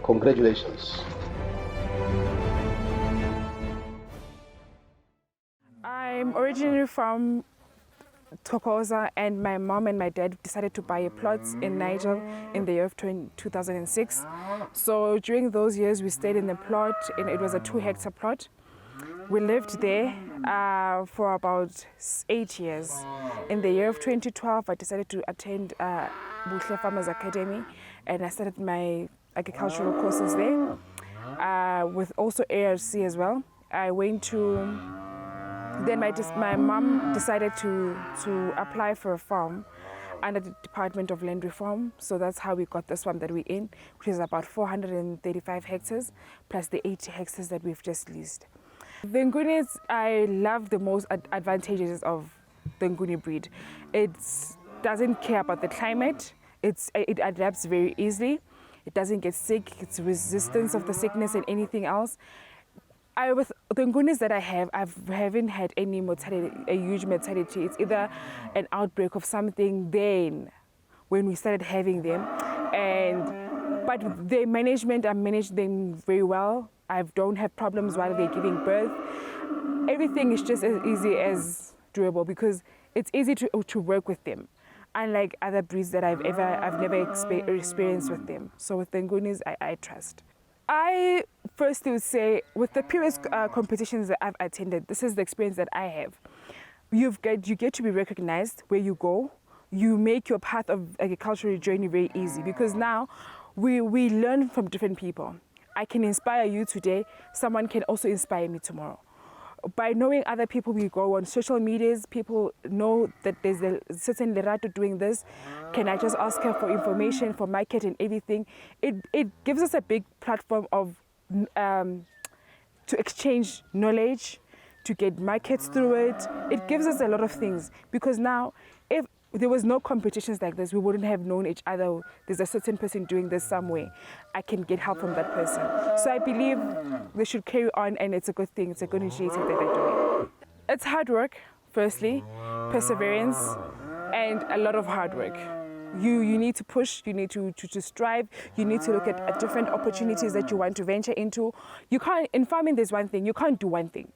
Congratulations. I'm originally from Tokoza, and my mom and my dad decided to buy a plot in Niger in the year of 2006. So during those years we stayed in the plot, and it was a 2-hectare plot. We lived there for about 8 years. In the year of 2012 I decided to attend Buhle Farmers Academy, and I started my agricultural courses there with also ARC as well. I went to Then my mom decided to apply for a farm under the Department of Land Reform. So that's how we got this farm that we're in, which is about 435 hectares, plus the 80 hectares that we've just leased. The Ngunis, I love the most advantages of the Nguni breed. It doesn't care about the climate. It adapts very easily. It doesn't get sick. It's resistance of the sickness and anything else. With the Ngunis that I haven't had any mortality, a huge mortality. It's either an outbreak of something then when we started having them, but the management, I managed them very well. I don't have problems while they're giving birth. Everything is just as easy as doable because it's easy to work with them, unlike other breeds that I've never experienced with them. So with the Ngunis, I trust. I firstly would say, with the previous competitions that I've attended, this is the experience that I have. You get to be recognized where you go. You make your path of agricultural journey very easy because now we learn from different people. I can inspire you today. Someone can also inspire me tomorrow. By knowing other people, we go on social medias, people know that there's a certain Lerato doing this. Can I just ask her for information, for market and everything? It gives us a big platform of to exchange knowledge, to get markets through it. It gives us a lot of things because now, if there was no competitions like this, we wouldn't have known each other. There's a certain person doing this somewhere. I can get help from that person. So I believe they should carry on, and it's a good thing. It's a good initiative that they're doing. It's hard work, firstly, perseverance, and a lot of hard work. You need to push, you need to strive, you need to look at different opportunities that you want to venture into. You can't, in farming there's one thing, you can't do one thing.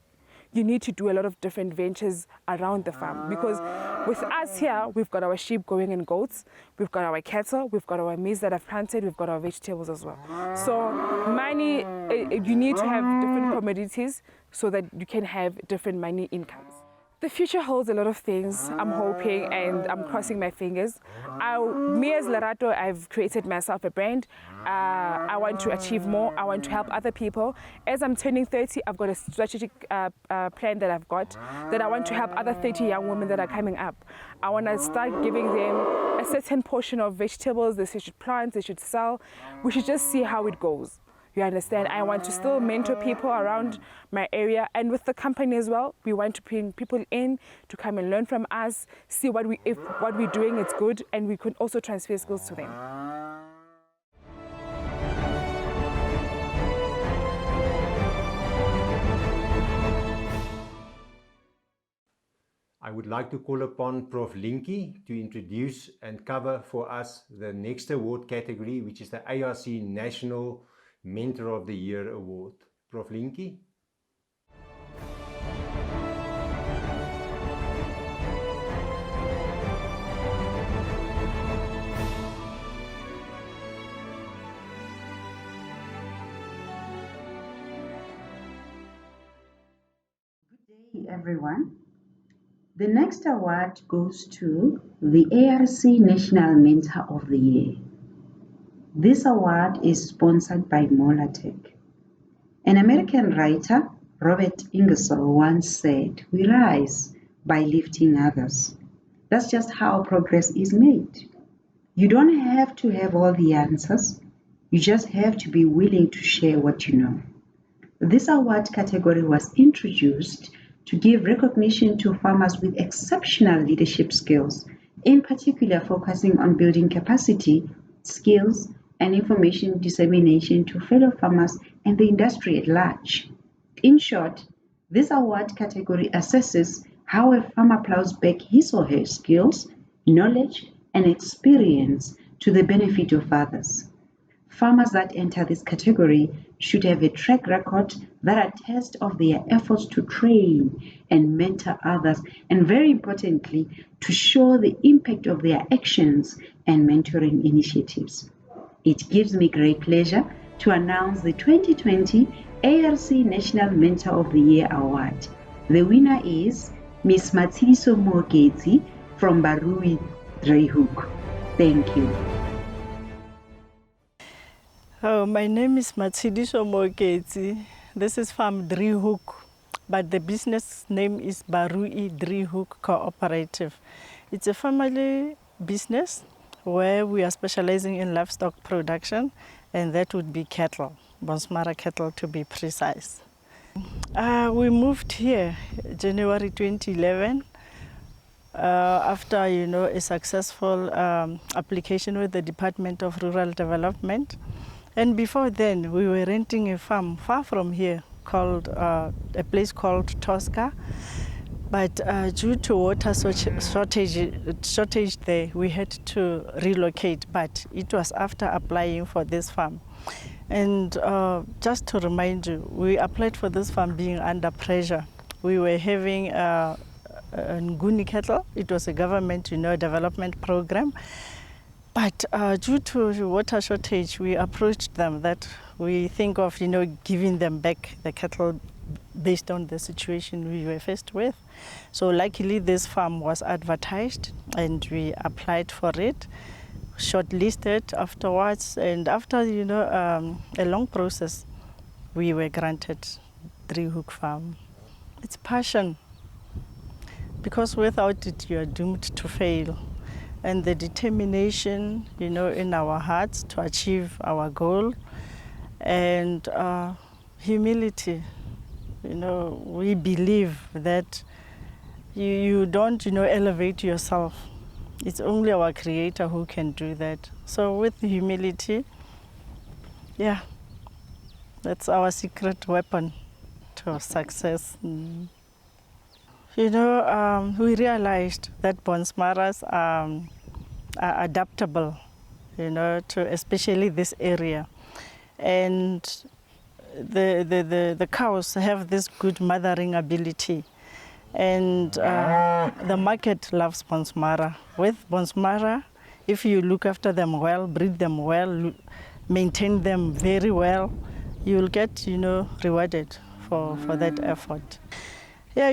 You need to do a lot of different ventures around the farm because with us here, we've got our sheep going and goats, we've got our cattle, we've got our maize that I've planted, we've got our vegetables as well. So money, you need to have different commodities so that you can have different money incomes. The future holds a lot of things, I'm hoping, and I'm crossing my fingers. Me as Lerato, I've created myself a brand. I want to achieve more. I want to help other people. As I'm turning 30, I've got a strategic plan that I've got that I want to help other 30 young women that are coming up. I want to start giving them a certain portion of vegetables they should plant, they should sell. We should just see how it goes. You understand? I want to still mentor people around my area, and with the company as well, we want to bring people in to come and learn from us, see if what we're doing is good, and we can also transfer skills to them. I would like to call upon Prof. Linky to introduce and cover for us the next award category, which is the ARC National Mentor of the Year Award. Prof. Linky. everyone. The next award goes to the ARC National Mentor of the Year. This award is sponsored by Molatech. An American writer, Robert Ingersoll, once said, "We rise by lifting others." That's just how progress is made. You don't have to have all the answers. You just have to be willing to share what you know. This award category was introduced to give recognition to farmers with exceptional leadership skills, in particular focusing on building capacity, skills, and information dissemination to fellow farmers and the industry at large. In short, this award category assesses how a farmer plows back his or her skills, knowledge, and experience to the benefit of others. Farmers that enter this category should have a track record that attests of their efforts to train and mentor others, and very importantly, to show the impact of their actions and mentoring initiatives. It gives me great pleasure to announce the 2020 ARC National Mentor of the Year Award. The winner is Ms. Matshidiso Mooketsi from Barui Driehoek. Thank you. Oh, my name is Matshidiso Mooketsi. This is from Driehoek, but the business name is Barui Driehoek Cooperative. It's a family business where we are specializing in livestock production, and that would be cattle, Bonsmara cattle to be precise. We moved here January 2011 after a successful application with the Department of Rural Development. And before then, we were renting a farm far from here called a place called Tosca. But due to water shortage there, we had to relocate. But it was after applying for this farm. And just to remind you, we applied for this farm being under pressure. We were having Nguni cattle. It was a government, development program. But due to water shortage, we approached them that we think of, giving them back the cattle based on the situation we were faced with. So luckily this farm was advertised and we applied for it, shortlisted afterwards, and after, a long process, we were granted Driehoek Farm. It's passion, because without it, you are doomed to fail. And the determination, in our hearts to achieve our goal, and humility. We believe that you don't, elevate yourself. It's only our Creator who can do that. So with humility, yeah, that's our secret weapon to success. We realized that Bonsmaras are adaptable, to especially this area. And the cows have this good mothering ability. And the market loves Bonsmara. With Bonsmara, if you look after them well, breed them well, maintain them very well, you'll get, rewarded for that effort. Yeah,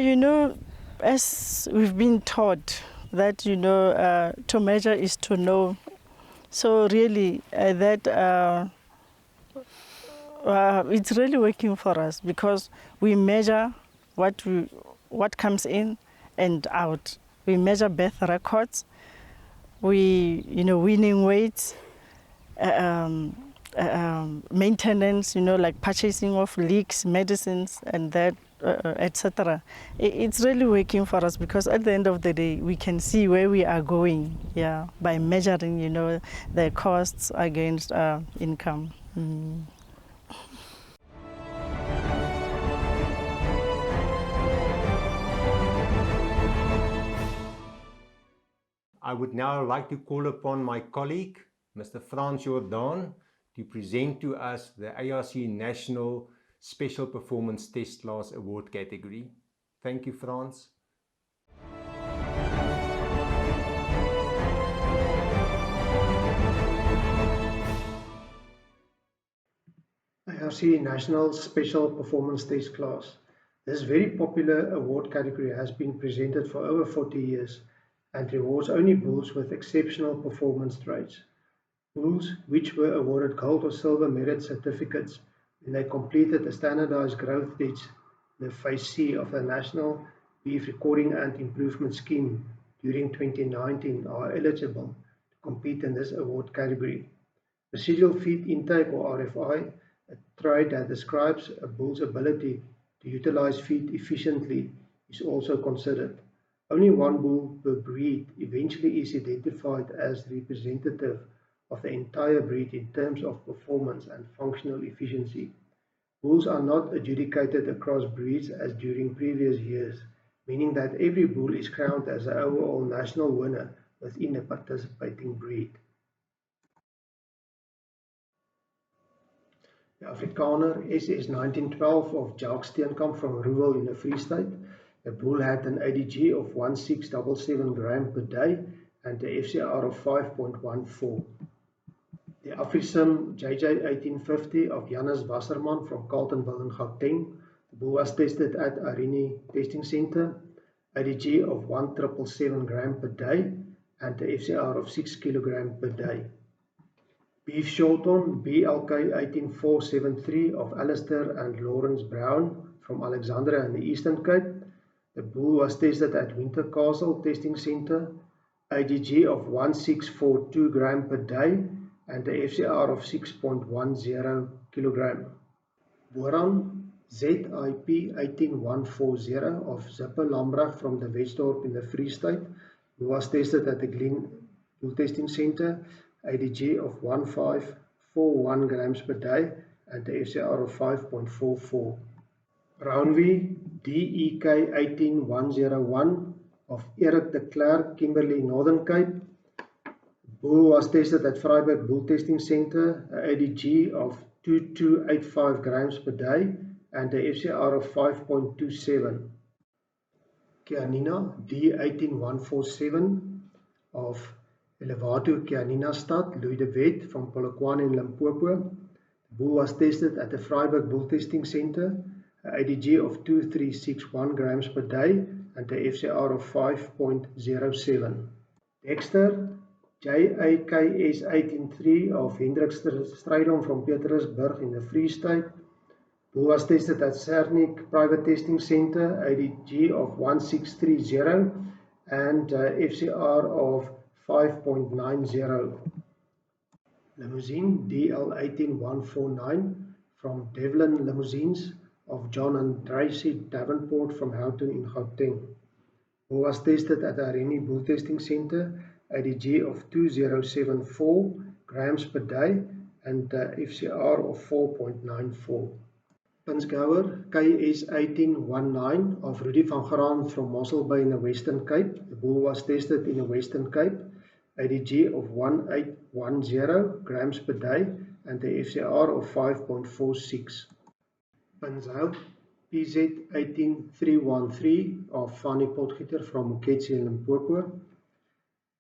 as we've been taught that, to measure is to know. So really, it's really working for us, because we measure what comes in and out. We measure birth records, winning weights, maintenance, like purchasing of leaks, medicines, and that, etc. It's really working for us, because at the end of the day, we can see where we are going, by measuring, the costs against income. I would now like to call upon my colleague, Mr. Frans Jordan, to present to us the ARC National Special Performance Test Class Award category. Thank you, Frans. ARC National Special Performance Test Class. This very popular award category has been presented for over 40 years and rewards only bulls with exceptional performance traits. Bulls which were awarded gold or silver merit certificates when they completed a standardized growth test, the Phase C of the National Beef Recording and Improvement Scheme during 2019 are eligible to compete in this award category. Residual feed intake, or RFI, a trait that describes a bull's ability to utilize feed efficiently, is also considered. Only one bull per breed eventually is identified as representative of the entire breed in terms of performance and functional efficiency. Bulls are not adjudicated across breeds as during previous years, meaning that every bull is crowned as an overall national winner within a participating breed. The Afrikaner SS 1912 of Jacques Steenkamp from Roewel in the Free State. The bull had an ADG of 1677 gram per day and a FCR of 5.14. The Afrisim JJ 1850 of Janus Wasserman from Carletonville in Gauteng. The bull was tested at Arini Testing Center, ADG of 1777 gram per day and a FCR of 6 kg per day. Beef Shorton BLK 18473 of Alistair and Lawrence Brown from Alexandria in the Eastern Cape. The bull was tested at Winter Castle Testing Center, ADG of 1642 gram per day and a FCR of 6.10 kg. Boran ZIP 18140 of Zipper Lambrecht from the Westdorp in the Free State, who was tested at the Glen Bull Testing Center, ADG of 1541 grams per day and a FCR of 5.44. Brownvie DEK 18101 of Eric de Klerk, Kimberley, Northern Cape. Bull was tested at Vryburg Bull Testing Center, ADG of 2285 grams per day and a FCR of 5.27. Kianina D18147 of Elevato Kianina Stad, Louis de Wet from Polokwane in Limpopo. The bull was tested at the Vryburg Bull Testing Center, ADG of 2361 grams per day and a FCR of 5.07. Dexter JAKS 183 of Hendrik Strydom from Pietersburg in the Free State. Bull was tested at Cernik Private Testing Center, ADG of 1630 and FCR of 5.90. Limousine DL18149 from Devlin Limousines of John and Tracy Davenport from Houghton in Gauteng. Bull was tested at the Areni Bull Testing Center, ADG of 2074 grams per day and FCR of 4.94. Pinsgouwer KS 1819 of Rudy van Graan from Mossel Bay in the Western Cape. The bull was tested in the Western Cape, ADG of 1810 grams per day and the FCR of 5.46. Pinshout PZ 18313 of Fanny Potgieter from Moketsi in Limpopo.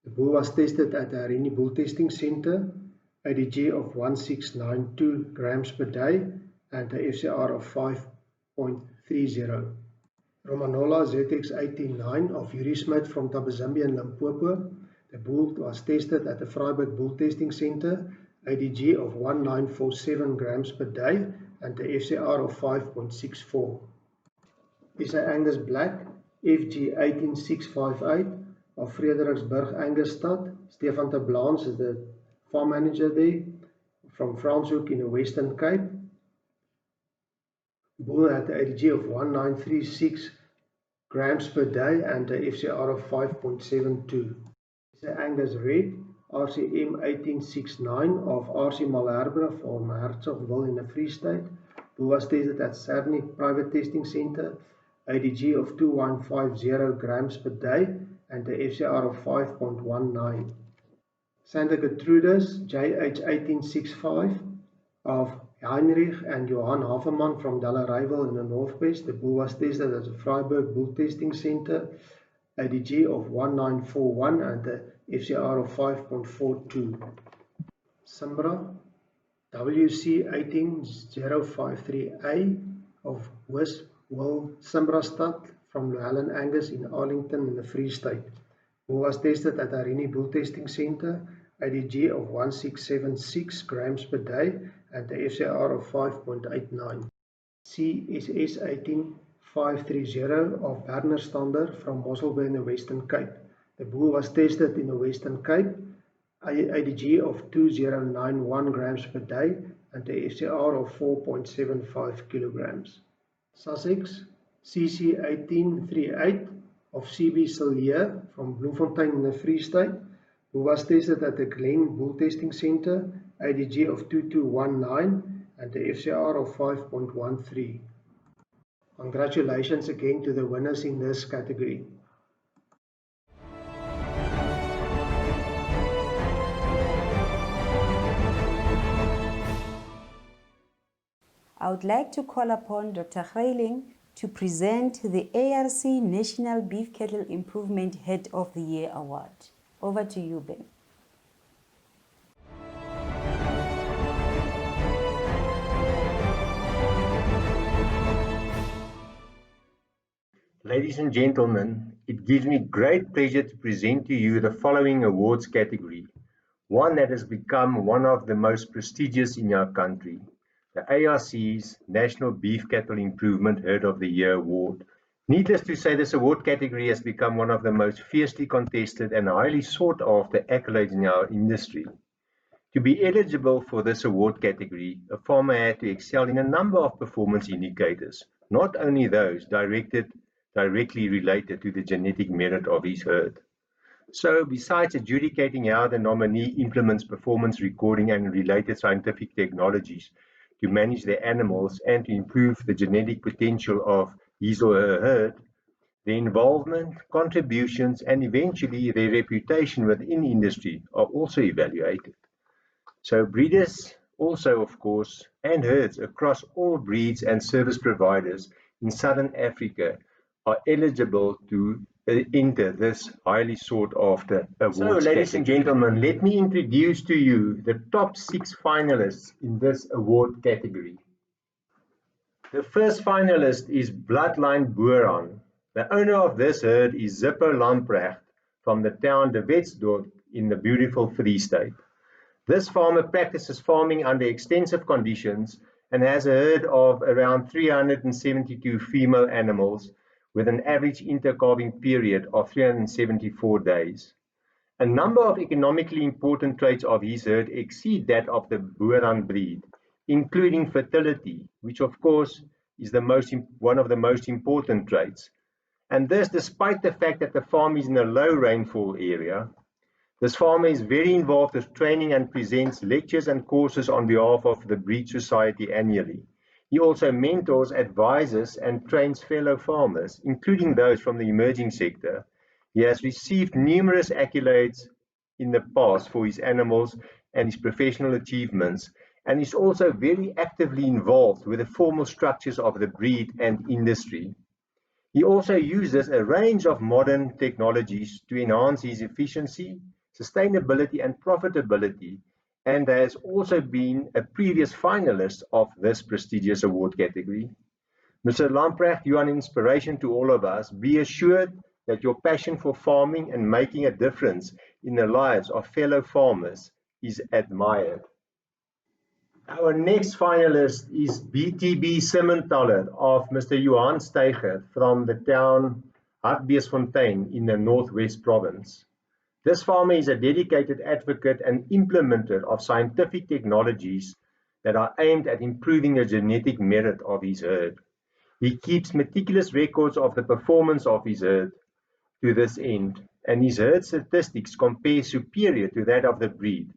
The bull was tested at the Areni Bull Testing Center, ADG of 1692 grams per day and a FCR of 5.30. Romanola ZX 189 of Yuri Smith from Tabazimbi in Limpopo. The bull was tested at the Vryburg Bull Testing Center, ADG of 1947 grams per day and a FCR of 5.64. SA Angus Black FG 18658 of Fredericksburg Angusstad. Stefan de Blans is the farm manager there from Franshoek in the Western Cape. Bull had the ADG of 1936 grams per day and a FCR of 5.72. SA Angus Red RCM 1869 of RC Malherbe from Herzogsville in the Free State. Bull was tested at Cernik Private Testing Center, ADG of 2150 grams per day and a FCR of 5.19. Santa Gertrudis JH 1865 of Heinrich and Johan Haverman from Dallarywil in the Northwest. The bull was tested at the Vryburg Bull Testing Center, ADG of 1941 and a FCR of 5.42. Simbra WC 18053A of Wisp Will Simbrastad from Llewellyn Angus in Arlington in the Free State, who was tested at Arini Bull Testing Centre, IDG of 1676 grams per day and the FCR of 5.89. CSS 18530 of Werner Stander from Mosselbaai in the Western Cape. The bull was tested in the Western Cape, IDG of 2091 grams per day and the FCR of 4.75 kilograms. Sussex, CC 1838 of CB Sillier from Bloemfontein in the Free State, who was tested at the Glen Bull Testing Centre, IDG of 2219 and the FCR of 5.13. Congratulations again to the winners in this category. I would like to call upon Dr. Greiling to present the ARC National Beef Cattle Improvement Head of the Year Award. Over to you, Ben. Ladies and gentlemen, it gives me great pleasure to present to you the following awards category, one that has become one of the most prestigious in our country, the ARC's National Beef Cattle Improvement Herd of the Year Award. Needless to say, this award category has become one of the most fiercely contested and highly sought after accolades in our industry. To be eligible for this award category, a farmer had to excel in a number of performance indicators, not only those directly related to the genetic merit of his herd. So, besides adjudicating how the nominee implements performance recording and related scientific technologies to manage their animals and to improve the genetic potential of his or her herd, their involvement, contributions, and eventually their reputation within industry are also evaluated. So breeders also, of course, and herds across all breeds and service providers in Southern Africa are eligible to enter this highly sought after awards. So, ladies and gentlemen, let me introduce to you the top 6 finalists in this award category. The first finalist is Bloodline Boeran. The owner of this herd is Zippo Lamprecht from the town De Wetsdorp in the beautiful Free State. This farmer practices farming under extensive conditions and has a herd of around 372 female animals with an average intercalving period of 374 days. A number of economically important traits of his herd exceed that of the Boeran breed, including fertility, which of course is one of the most important traits. And this despite the fact that the farm is in a low rainfall area. This farmer is very involved with training and presents lectures and courses on behalf of the Breed Society annually. He also mentors, advises, and trains fellow farmers, including those from the emerging sector. He has received numerous accolades in the past for his animals and his professional achievements, and is also very actively involved with the formal structures of the breed and industry. He also uses a range of modern technologies to enhance his efficiency, sustainability and profitability, and has also been a previous finalist of this prestigious award category. Mr. Lamprecht, you are an inspiration to all of us. Be assured that your passion for farming and making a difference in the lives of fellow farmers is admired. Our next finalist is BTB Simmentaler of Mr. Johan Steiger from the town Hartbeesfontein in the Northwest Province. This farmer is a dedicated advocate and implementer of scientific technologies that are aimed at improving the genetic merit of his herd. He keeps meticulous records of the performance of his herd to this end, and his herd statistics compare superior to that of the breed.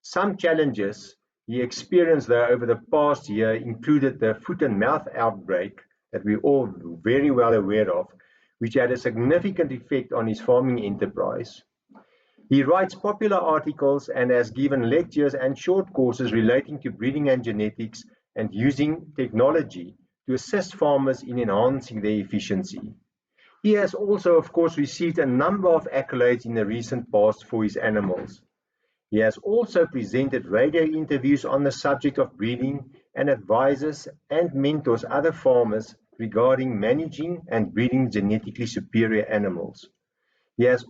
Some challenges he experienced though over the past year included the foot and mouth outbreak that we're all very well aware of, which had a significant effect on his farming enterprise. He writes popular articles and has given lectures and short courses relating to breeding and genetics and using technology to assist farmers in enhancing their efficiency. He has also, of course, received a number of accolades in the recent past for his animals. He has also presented radio interviews on the subject of breeding and advises and mentors other farmers regarding managing and breeding genetically superior animals. He is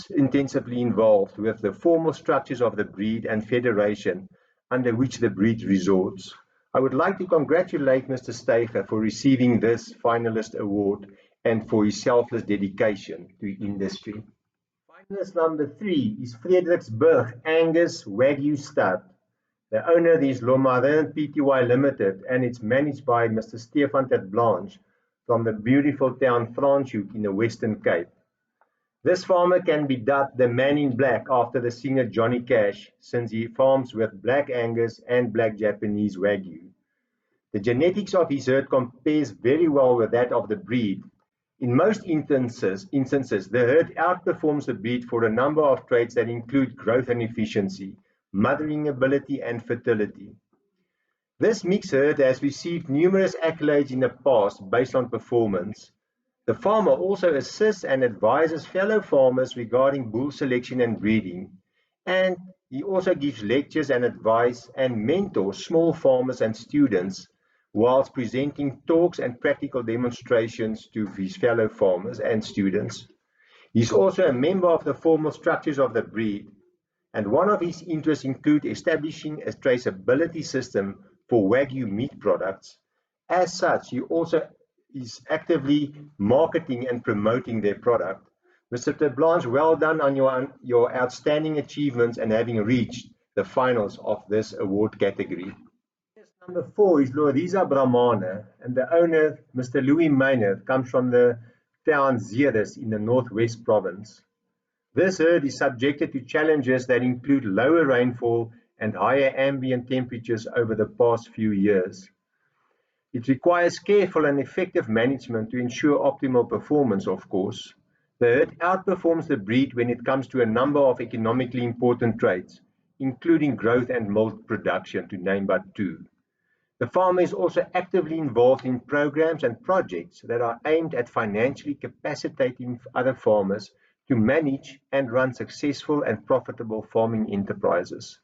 intensively involved with the formal structures of the breed and federation under which the breed resorts. I would like to congratulate Mr. Steiger for receiving this finalist award and for his selfless dedication to industry. Finalist number 3 is Fredericksburg Angus Wagyu Stud. The owner is Lomarin Pty Limited, and it's managed by Mr. Stefan Blanche from the beautiful town Franschhoek in the Western Cape. This farmer can be dubbed the man in black after the singer Johnny Cash, since he farms with black Angus and black Japanese Wagyu. The genetics of his herd compares very well with that of the breed. In most instances, the herd outperforms the breed for a number of traits that include growth and efficiency, mothering ability, and fertility. This mixed herd has received numerous accolades in the past based on performance. The farmer also assists and advises fellow farmers regarding bull selection and breeding, and he also gives lectures and advice and mentors small farmers and students whilst presenting talks and practical demonstrations to his fellow farmers and students. He's also a member of the formal structures of the breed, and one of his interests include establishing a traceability system for Wagyu meat products. As such, he also is actively marketing and promoting their product. Mr. Blanche, well done on your outstanding achievements and having reached the finals of this award category. Number 4 is Loriza Brahmane, and the owner, Mr. Louis Maynard, comes from the town Zeerust in the Northwest Province. This herd is subjected to challenges that include lower rainfall and higher ambient temperatures over the past few years. It requires careful and effective management to ensure optimal performance, of course. The herd outperforms the breed when it comes to a number of economically important traits, including growth and milk production, to name but 2. The farmer is also actively involved in programs and projects that are aimed at financially capacitating other farmers to manage and run successful and profitable farming enterprises.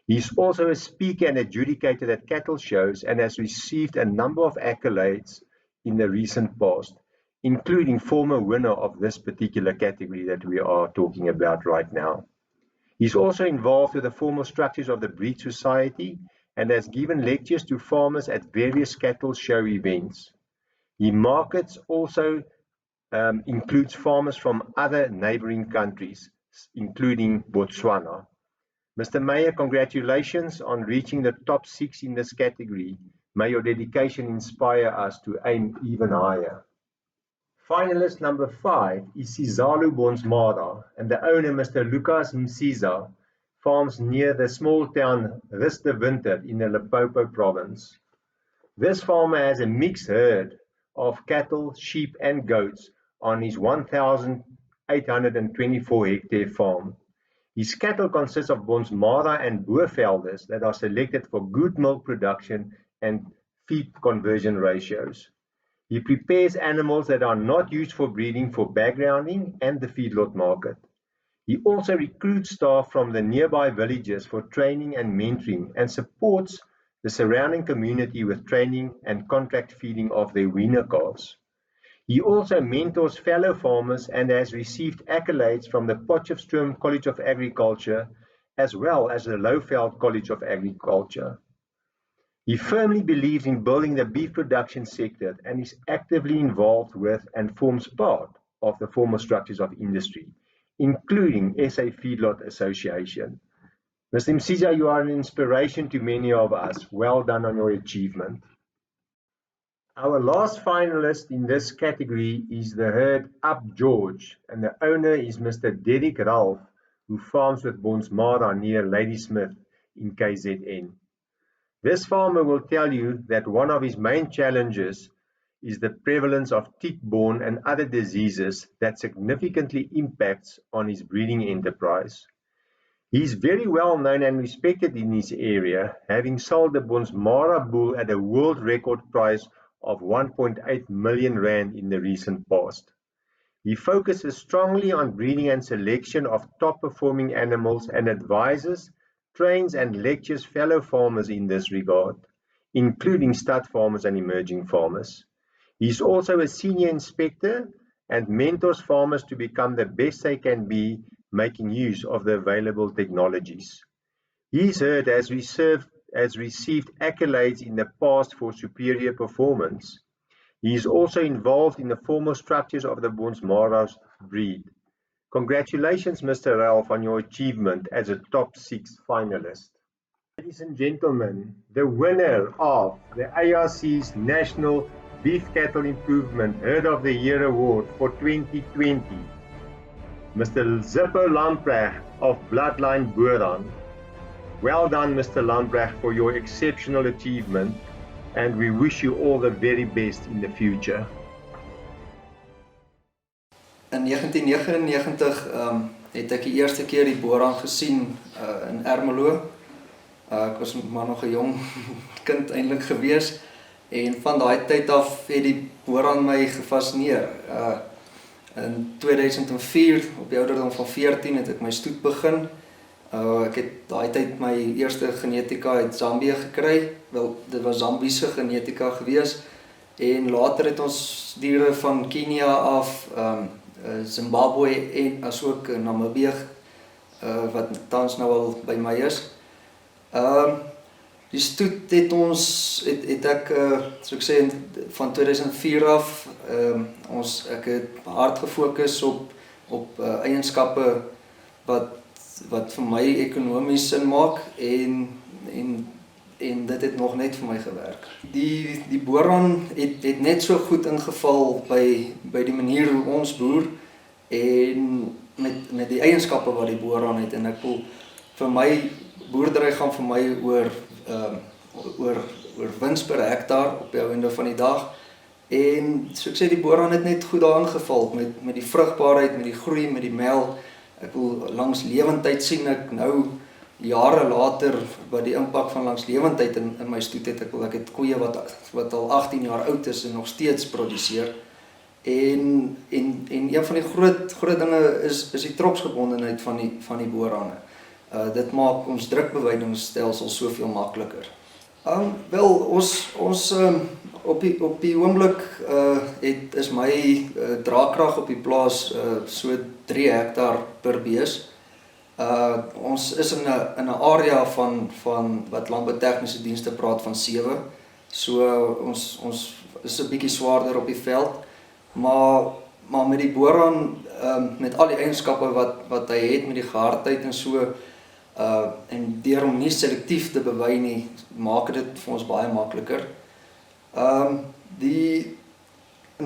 He is also a speaker and adjudicator at cattle shows and has received a number of accolades in the recent past, including former winner of this particular category that we are talking about right now. He's also involved with the formal structures of the Breed Society and has given lectures to farmers at various cattle show events. His markets also includes farmers from other neighboring countries, including Botswana. Mr. Mayor, congratulations on reaching the top 6 in this category. May your dedication inspire us to aim even higher. Finalist number 5 is Sizalo Bonsmara, and the owner, Mr. Lucas Msiza, farms near the small town Rustewinter in the Limpopo province. This farmer has a mixed herd of cattle, sheep, and goats on his 1,824 hectare farm. His cattle consist of Bonsmara and Boervelders that are selected for good milk production and feed conversion ratios. He prepares animals that are not used for breeding for backgrounding and the feedlot market. He also recruits staff from the nearby villages for training and mentoring and supports the surrounding community with training and contract feeding of their weaner calves. He also mentors fellow farmers and has received accolades from the Potchefstroom College of Agriculture as well as the Lowveld College of Agriculture. He firmly believes in building the beef production sector and is actively involved with and forms part of the formal structures of industry, including SA Feedlot Association. Mr. Msiza, you are an inspiration to many of us. Well done on your achievement. Our last finalist in this category is the herd Up George, and the owner is Mr. Derek Ralph, who farms with Bonsmara near Ladysmith in KZN. This farmer will tell you that one of his main challenges is the prevalence of tick-borne and other diseases that significantly impacts on his breeding enterprise. He is very well known and respected in his area, having sold the Bonsmara bull at a world record price of 1.8 million rand in the recent past. He focuses strongly on breeding and selection of top-performing animals and advises, trains and lectures fellow farmers in this regard. including stud farmers and emerging farmers. He's also a senior inspector and mentors farmers to become the best they can be, making use of the available technologies. His herd has received accolades in the past for superior performance. He is also involved in the formal structures of the Bonsmaras breed. Congratulations, Mr. Ralph, on your achievement as a top 6 finalist. Ladies and gentlemen, the winner of the ARC's National Beef Cattle Improvement Herd of the Year Award for 2020, Mr. Zippo Lamprecht of Bloodline Boeran. Well done, Mr. Lamprecht, for your exceptional achievement, and we wish you all the very best in the future. In 1999 het ek die eerste keer die Boeran gesien in Ermelo. Ek was maar nog 'n jong kind eintlik gewees, en van daai tyd af het die Boeran my gefascineer. In 2004, op die ouderdom van 14, het ek my stoet begin. Ek het daai tyd my eerste genetika uit Zambië gekry. Wel, dit was Zambiese genetika gewees. En later het ons diere van Kenia af, Zimbabwe en asook Namibië, wat tans nou al by my is. Die stoet het ek, soos ek sê, van 2004 af, ek het hard gefokus op eienskappe wat vir my ekonomies sin maak, en dit het nog net vir my gewerk. Die Boeran het net so goed ingeval by die manier hoe ons boer, en met die eienskappe wat die Boeran het, en ek voel, vir my, boerdery gaan vir my oor wins per hektaar op die einde van die dag, en so ek sê, die Boeran het net goed daar ingeval, met die vrugbaarheid, met die groei, met die mel. Ek wil langs lewendheid sien ek nou, jare later, wat die impak van langs lewendheid in my stoet het. Ek het koeie wat al 18 jaar oud is en nog steeds produseer. En een van die groot dinge is die tropsgebondenheid van die Boerane. Dit maak ons drukbewydingsstelsel soveel makliker. Wel, ons op die oomblik is my draagkrag op die plaas so 3 hektaar per bees. Ons is in 'n area van wat landboutegniese dienste praat van 7. So ons is 'n bietjie swaarder op die veld, maar met die Boeran, met al die eienskappe wat hy het, met die gehardheid en so, en deur om nie selektief te bewy nie, maak dit vir ons baie makliker. In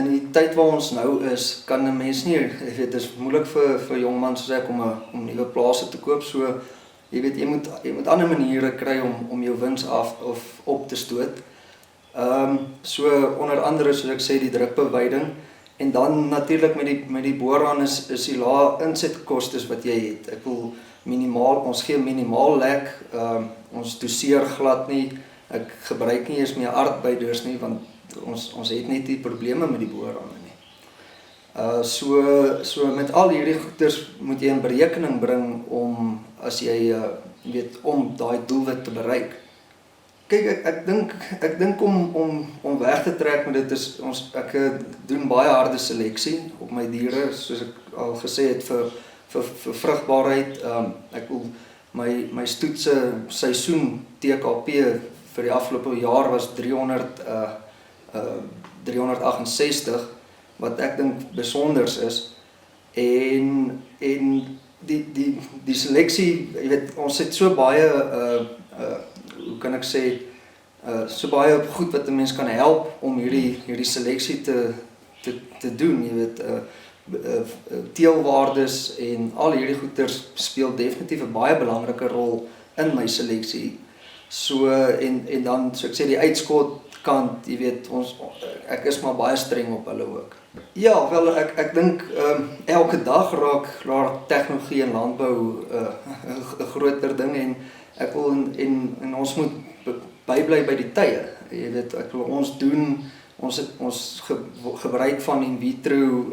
die tyd waar ons nou is, kan 'n mens nie, dit is moeilik vir jong man soos ek om nuwe plase te koop, so jy moet ander maniere kry om jou wins af of op te stoot. So onder andere, soos ek sê, die drukbewyding, en dan natuurlik met die Boeran is die lae insetkostes wat jy het. Ek wil ons gee minimaal lek, ons doseer glad nie, ek gebruik nie eens meer aardbeiders nie, want ons het net die probleme met die Boerane nie. So met al hierdie goeders moet jy in berekening bring om om daai doelwit te bereik. Kyk, ek dink om weg te trek met dit is, ek doen baie harde seleksie op my diere, soos ek al gesê het, vir vrugbaarheid. Ek wil my stoetse seisoen TKP vir die afgelope jaar was 368, wat ek dink besonders is, en die seleksie, jy weet, ons het so baie, hoe kan ek sê, so baie goed wat 'n mens kan help om hierdie seleksie te doen, jy weet, teelwaardes en al hierdie goeders speel definitief 'n baie belangrike rol in my seleksie. So, en dan, so ek sê, die uitskotkant, jy weet, ek is maar baie streng op hulle ook. Ja, wel, ek dink, elke dag raak tegnologie en landbou 'n groter ding, en ek wil, en ons moet bybly by die tye. Jy weet, ek wil ons gebruik van in vitro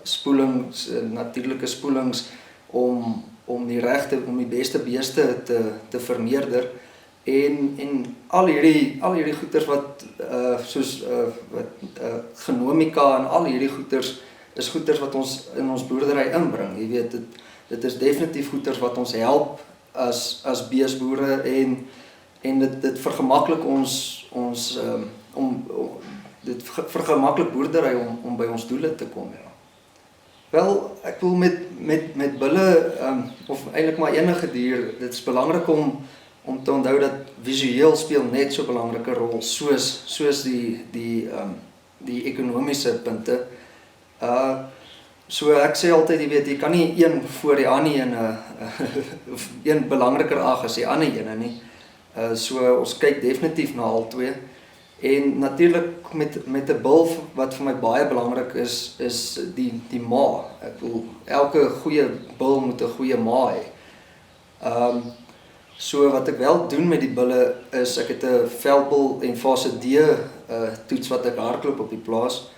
spoelings, natuurlike spoelings, om die beste beeste te vermeerder. En al hierdie goeders wat soos genomika en al hierdie goeders is goeders wat ons in ons boerdery inbring. Jy weet, dit is definitief goeders wat ons help as beesboere en dit vergemaklik ons dit vergemaklik boerdery om by ons doele te kom, ja. Wel, ek wil met bulle of eintlik maar enige dier, dit is belangrik om te onthou dat visueel speel net so belangrike rol soos die ekonomiese punte. So ek sê altyd, jy weet, jy kan nie een voor die ander een belangriker ag as die ander ene nie. So ons kyk definitief na al twee. En natuurlik met 'n bul wat vir my baie belangrik is die ma. Ek wil elke goeie bul moet 'n goeie ma hê. So wat ek wel doen met die bulle is ek het 'n veldbul en fase D toets wat ek hardloop op die plaas.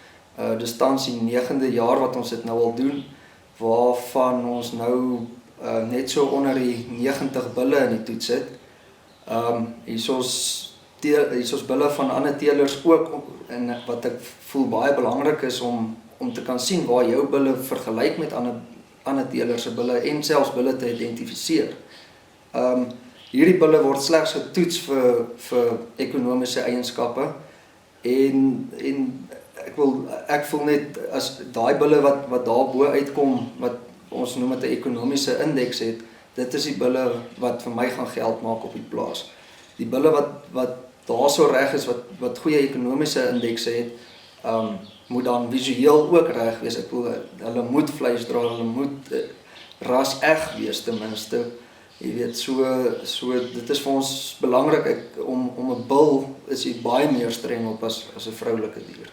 Dis tans die 9de jaar wat ons dit nou al doen, waarvan ons nou net so onder die 90 bulle in die toets het. Hier is bulle van ander teelers ook, en wat ek voel baie belangrik is om te kan sien waar jou bulle vergelyk met ander teelers se bulle en selfs bulle te identifiseer. Hierdie bulle word slegs getoets vir ekonomiese eienskappe en ek voel net as daai bulle wat daarbo uitkom, wat ons noem dit 'n ekonomiese indeks het, dit is die bulle wat vir my gaan geld maak op die plaas. Die bulle wat daarso reg is, wat goeie ekonomiese indekse het, moet dan visueel ook reg wees. Ek voel hulle moet vleis dra, hulle moet ras eg wees ten minste. Jy weet, so dit is vir ons belangrik om 'n bul is jy baie meer streng op as 'n vroulike dier.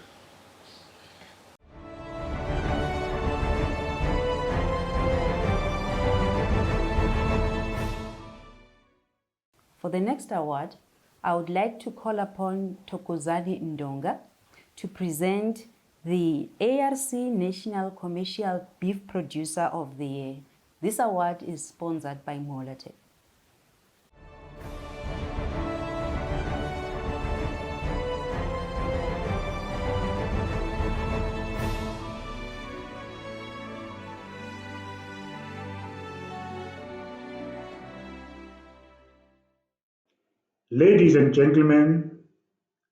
For the next award, I would like to call upon Thokozani Ndonga to present the ARC National Commercial Beef Producer of the Year. This award is sponsored by Molatech. Ladies and gentlemen,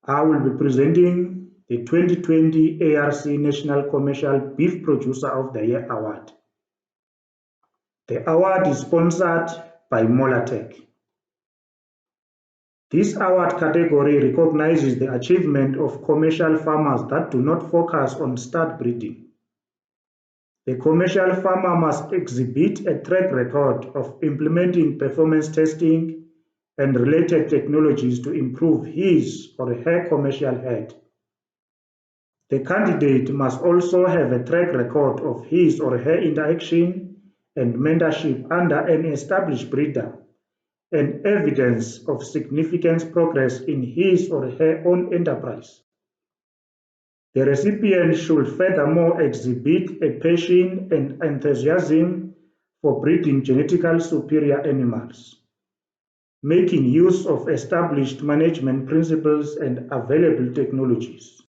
I will be presenting the 2020 ARC National Commercial Beef Producer of the Year Award. The award is sponsored by Molatech. This award category recognizes the achievement of commercial farmers that do not focus on stud breeding. The commercial farmer must exhibit a track record of implementing performance testing and related technologies to improve his or her commercial herd. The candidate must also have a track record of his or her interaction and mentorship under an established breeder and evidence of significant progress in his or her own enterprise. The recipient should furthermore exhibit a passion and enthusiasm for breeding genetically superior animals, making use of established management principles and available technologies.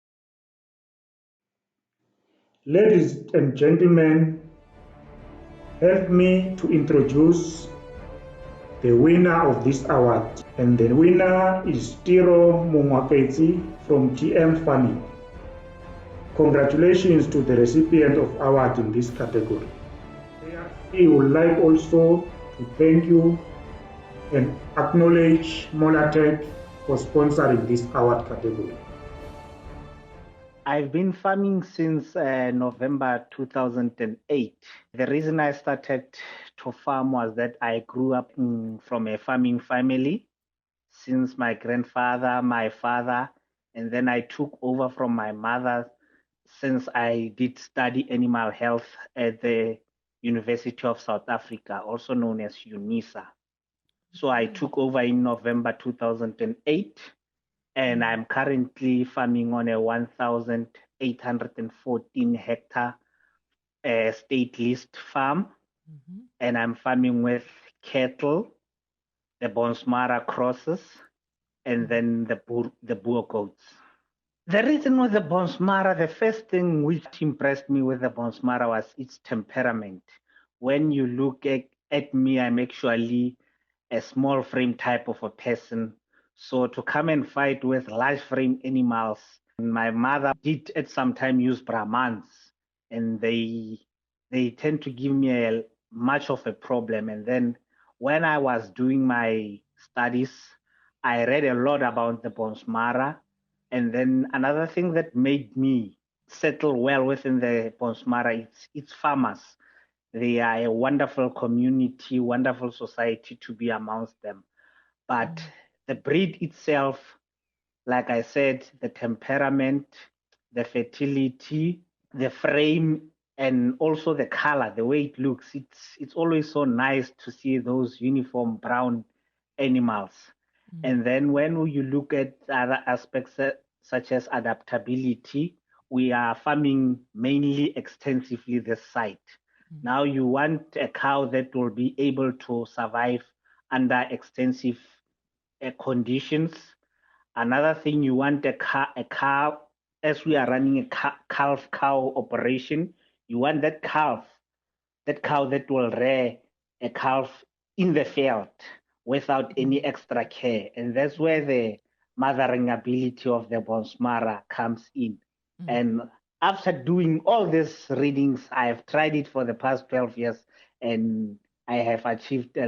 Ladies and gentlemen, help me to introduce the winner of this award. And the winner is Tiro Mungwaketsi from TM Farming. Congratulations to the recipient of award in this category. We would like also to thank you and acknowledge Molatech for sponsoring this award category. I've been farming since November 2008. The reason I started to farm was that I grew up from a farming family since my grandfather, my father, and then I took over from my mother since I did study animal health at the University of South Africa, also known as UNISA. So I took over in November 2008, and I'm currently farming on a 1,814 hectare state list farm. And I'm farming with cattle, the Bonsmara crosses, and then the Boer goats. The reason with the Bonsmara, the first thing which impressed me with the Bonsmara was its temperament. When you look at me, I'm actually a small frame type of a person. So to come and fight with large frame animals, my mother did at some time use Brahmans, and they tend to give me much of a problem. And then when I was doing my studies, I read a lot about the Bonsmara. And then another thing that made me settle well within the Bonsmara is its farmers. They are a wonderful community, wonderful society to be amongst them. But the breed itself, like I said, the temperament, the fertility, the frame, and also the color, the way it looks, it's always so nice to see those uniform brown animals. And then when you look at other aspects such as adaptability, we are farming mainly extensively this site. Now you want a cow that will be able to survive under extensive conditions. Another thing, you want a cow, as we are running a calf cow operation, you want that cow that will rear a calf in the field without any extra care. And that's where the mothering ability of the Bonsmara comes in. And after doing all these readings, I have tried it for the past 12 years, and I have achieved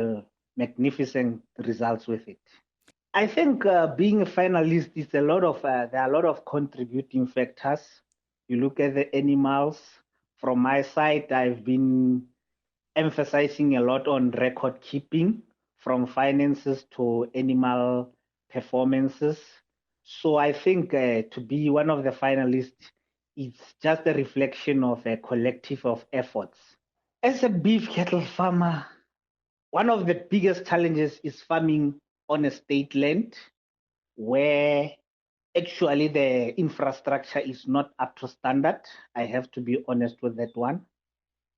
magnificent results with it. I think being a finalist is there are a lot of contributing factors. You look at the animals. From my side, I've been emphasizing a lot on record keeping, from finances to animal performances. So I think to be one of the finalists, it's just a reflection of a collective of efforts. As a beef cattle farmer, one of the biggest challenges is farming on a state land where actually the infrastructure is not up to standard. I have to be honest with that one.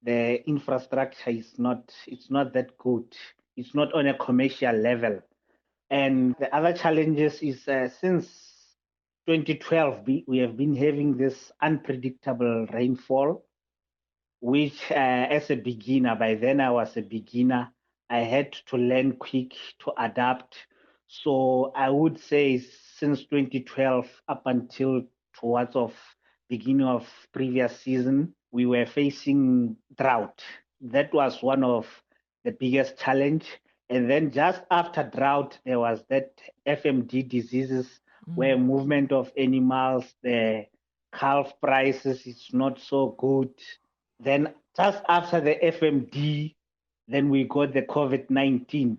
The infrastructure is not that good. It's not on a commercial level. And the other challenges is since 2012, we have been having this unpredictable rainfall, which as a beginner, by then I was a beginner, I had to learn quick to adapt. So I would say since 2012 up until towards of beginning of previous season, we were facing drought. That was one of the biggest challenge. And then just after drought, there was that FMD diseases where movement of animals, the calf prices is not so good. Then just after the FMD, then we got the COVID-19.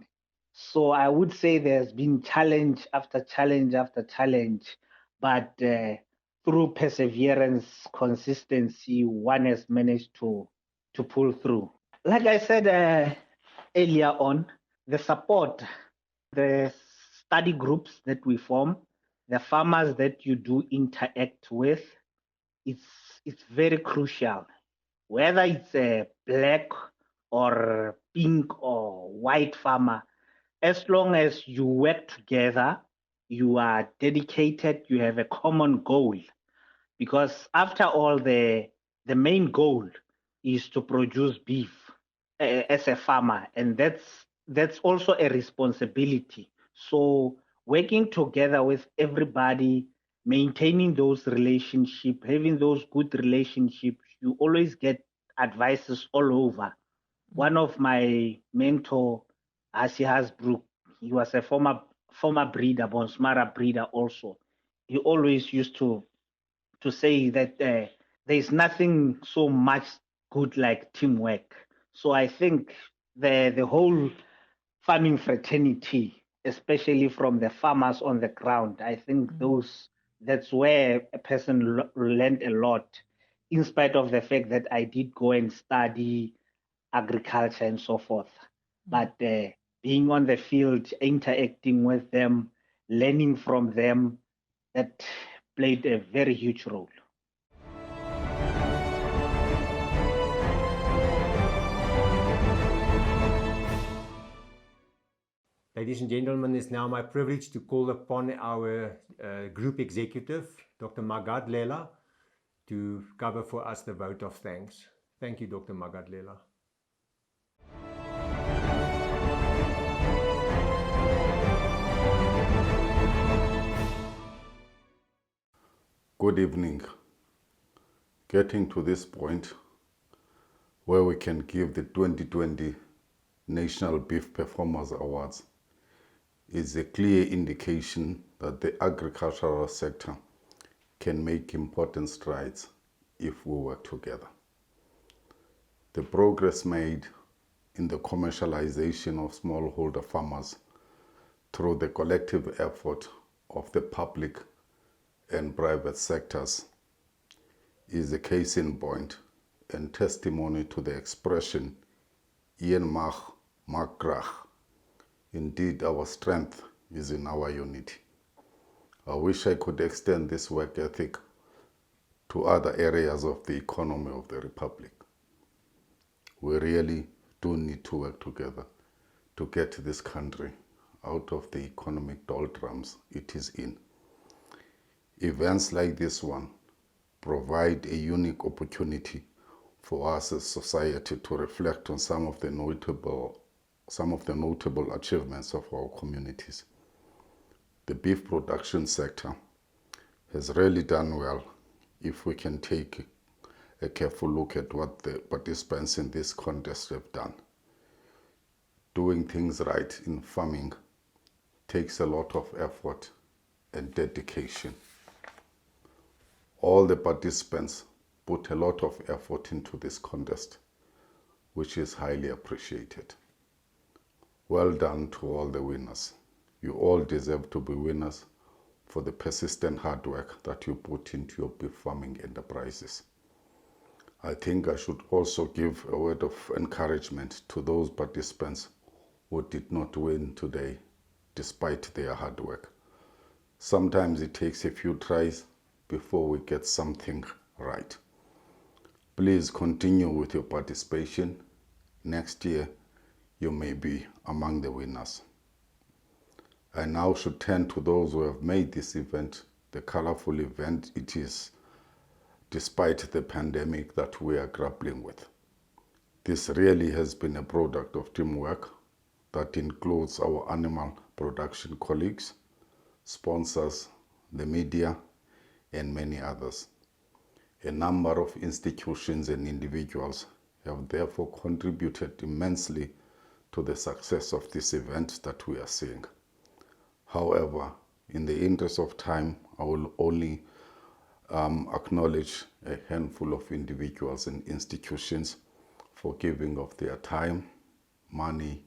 So I would say there's been challenge after challenge after challenge, but through perseverance, consistency, one has managed to pull through. Like I said earlier on, the support, the study groups that we form, the farmers that you do interact with, it's very crucial. Whether it's a black or pink or white farmer, as long as you work together, you are dedicated, you have a common goal. Because after all, the main goal is to produce beef as a farmer, and that's also a responsibility. So working together with everybody, maintaining those relationships, having those good relationships, you always get advices all over. One of my mentor, Asi Hasbrook, he was a former breeder, Bonsmara breeder also. He always used to say that there's nothing so much good like teamwork. So I think the whole farming fraternity, especially from the farmers on the ground, I think that's where a person learned a lot, in spite of the fact that I did go and study agriculture and so forth. But being on the field, interacting with them, learning from them, that played a very huge role. Ladies Ladies and gentlemen, it's now my privilege to call upon our Group Executive, Dr. Magadlela, to cover for us the vote of thanks. Thank you, Dr. Magadlela. Good evening. Getting to this point where we can give the 2020 National Beef Performance Awards is a clear indication that the agricultural sector can make important strides if we work together. The progress made in the commercialization of smallholder farmers through the collective effort of the public and private sectors is a case in point and testimony to the expression Ian Mach Grach. Indeed, our strength is in our unity. I wish I could extend this work ethic to other areas of the economy of the Republic. We really do need to work together to get this country out of the economic doldrums it is in. Events like this one provide a unique opportunity for us as society to reflect on some of the notable achievements of our communities. The beef production sector has really done well if we can take a careful look at what the participants in this contest have done. Doing things right in farming takes a lot of effort and dedication. All the participants put a lot of effort into this contest, which is highly appreciated. Well done to all the winners. You all deserve to be winners for the persistent hard work that you put into your beef farming enterprises. I think I should also give a word of encouragement to those participants who did not win today, despite their hard work. Sometimes it takes a few tries before we get something right. Please continue with your participation. Next year, you may be among the winners. I now should turn to those who have made this event the colorful event it is, despite the pandemic that we are grappling with. This really has been a product of teamwork that includes our animal production colleagues, sponsors, the media, and many others. A number of institutions and individuals have therefore contributed immensely to the success of this event that we are seeing. However, in the interest of time, I will only acknowledge a handful of individuals and institutions for giving of their time, money,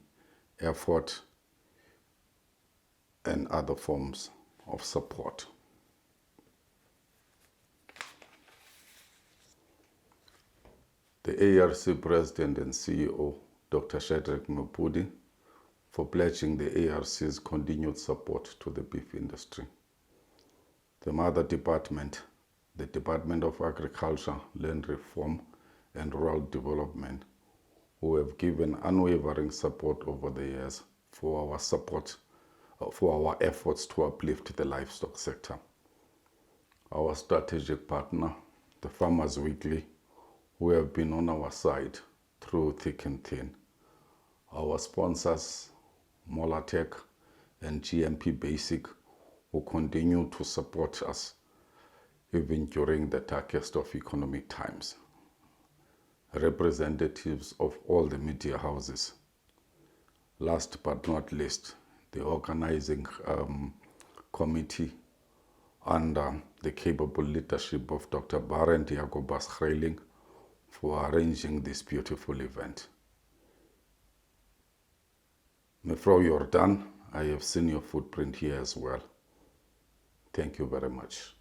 effort, and other forms of support. The ARC President and CEO, Dr. Shadrack Mapudi, for pledging the ARC's continued support to the beef industry. The Mother Department, the Department of Agriculture, Land Reform and Rural Development, who have given unwavering support over the years for our efforts to uplift the livestock sector. Our strategic partner, the Farmers Weekly, who have been on our side through thick and thin. Our sponsors, Molatech and GMP Basic, who continue to support us even during the darkest of economic times. Representatives of all the media houses. Last but not least, the organizing committee under the capable leadership of Dr. Barend Jacobus Greiling for arranging this beautiful event. Mevrouw Jordan, I have seen your footprint here as well. Thank you very much.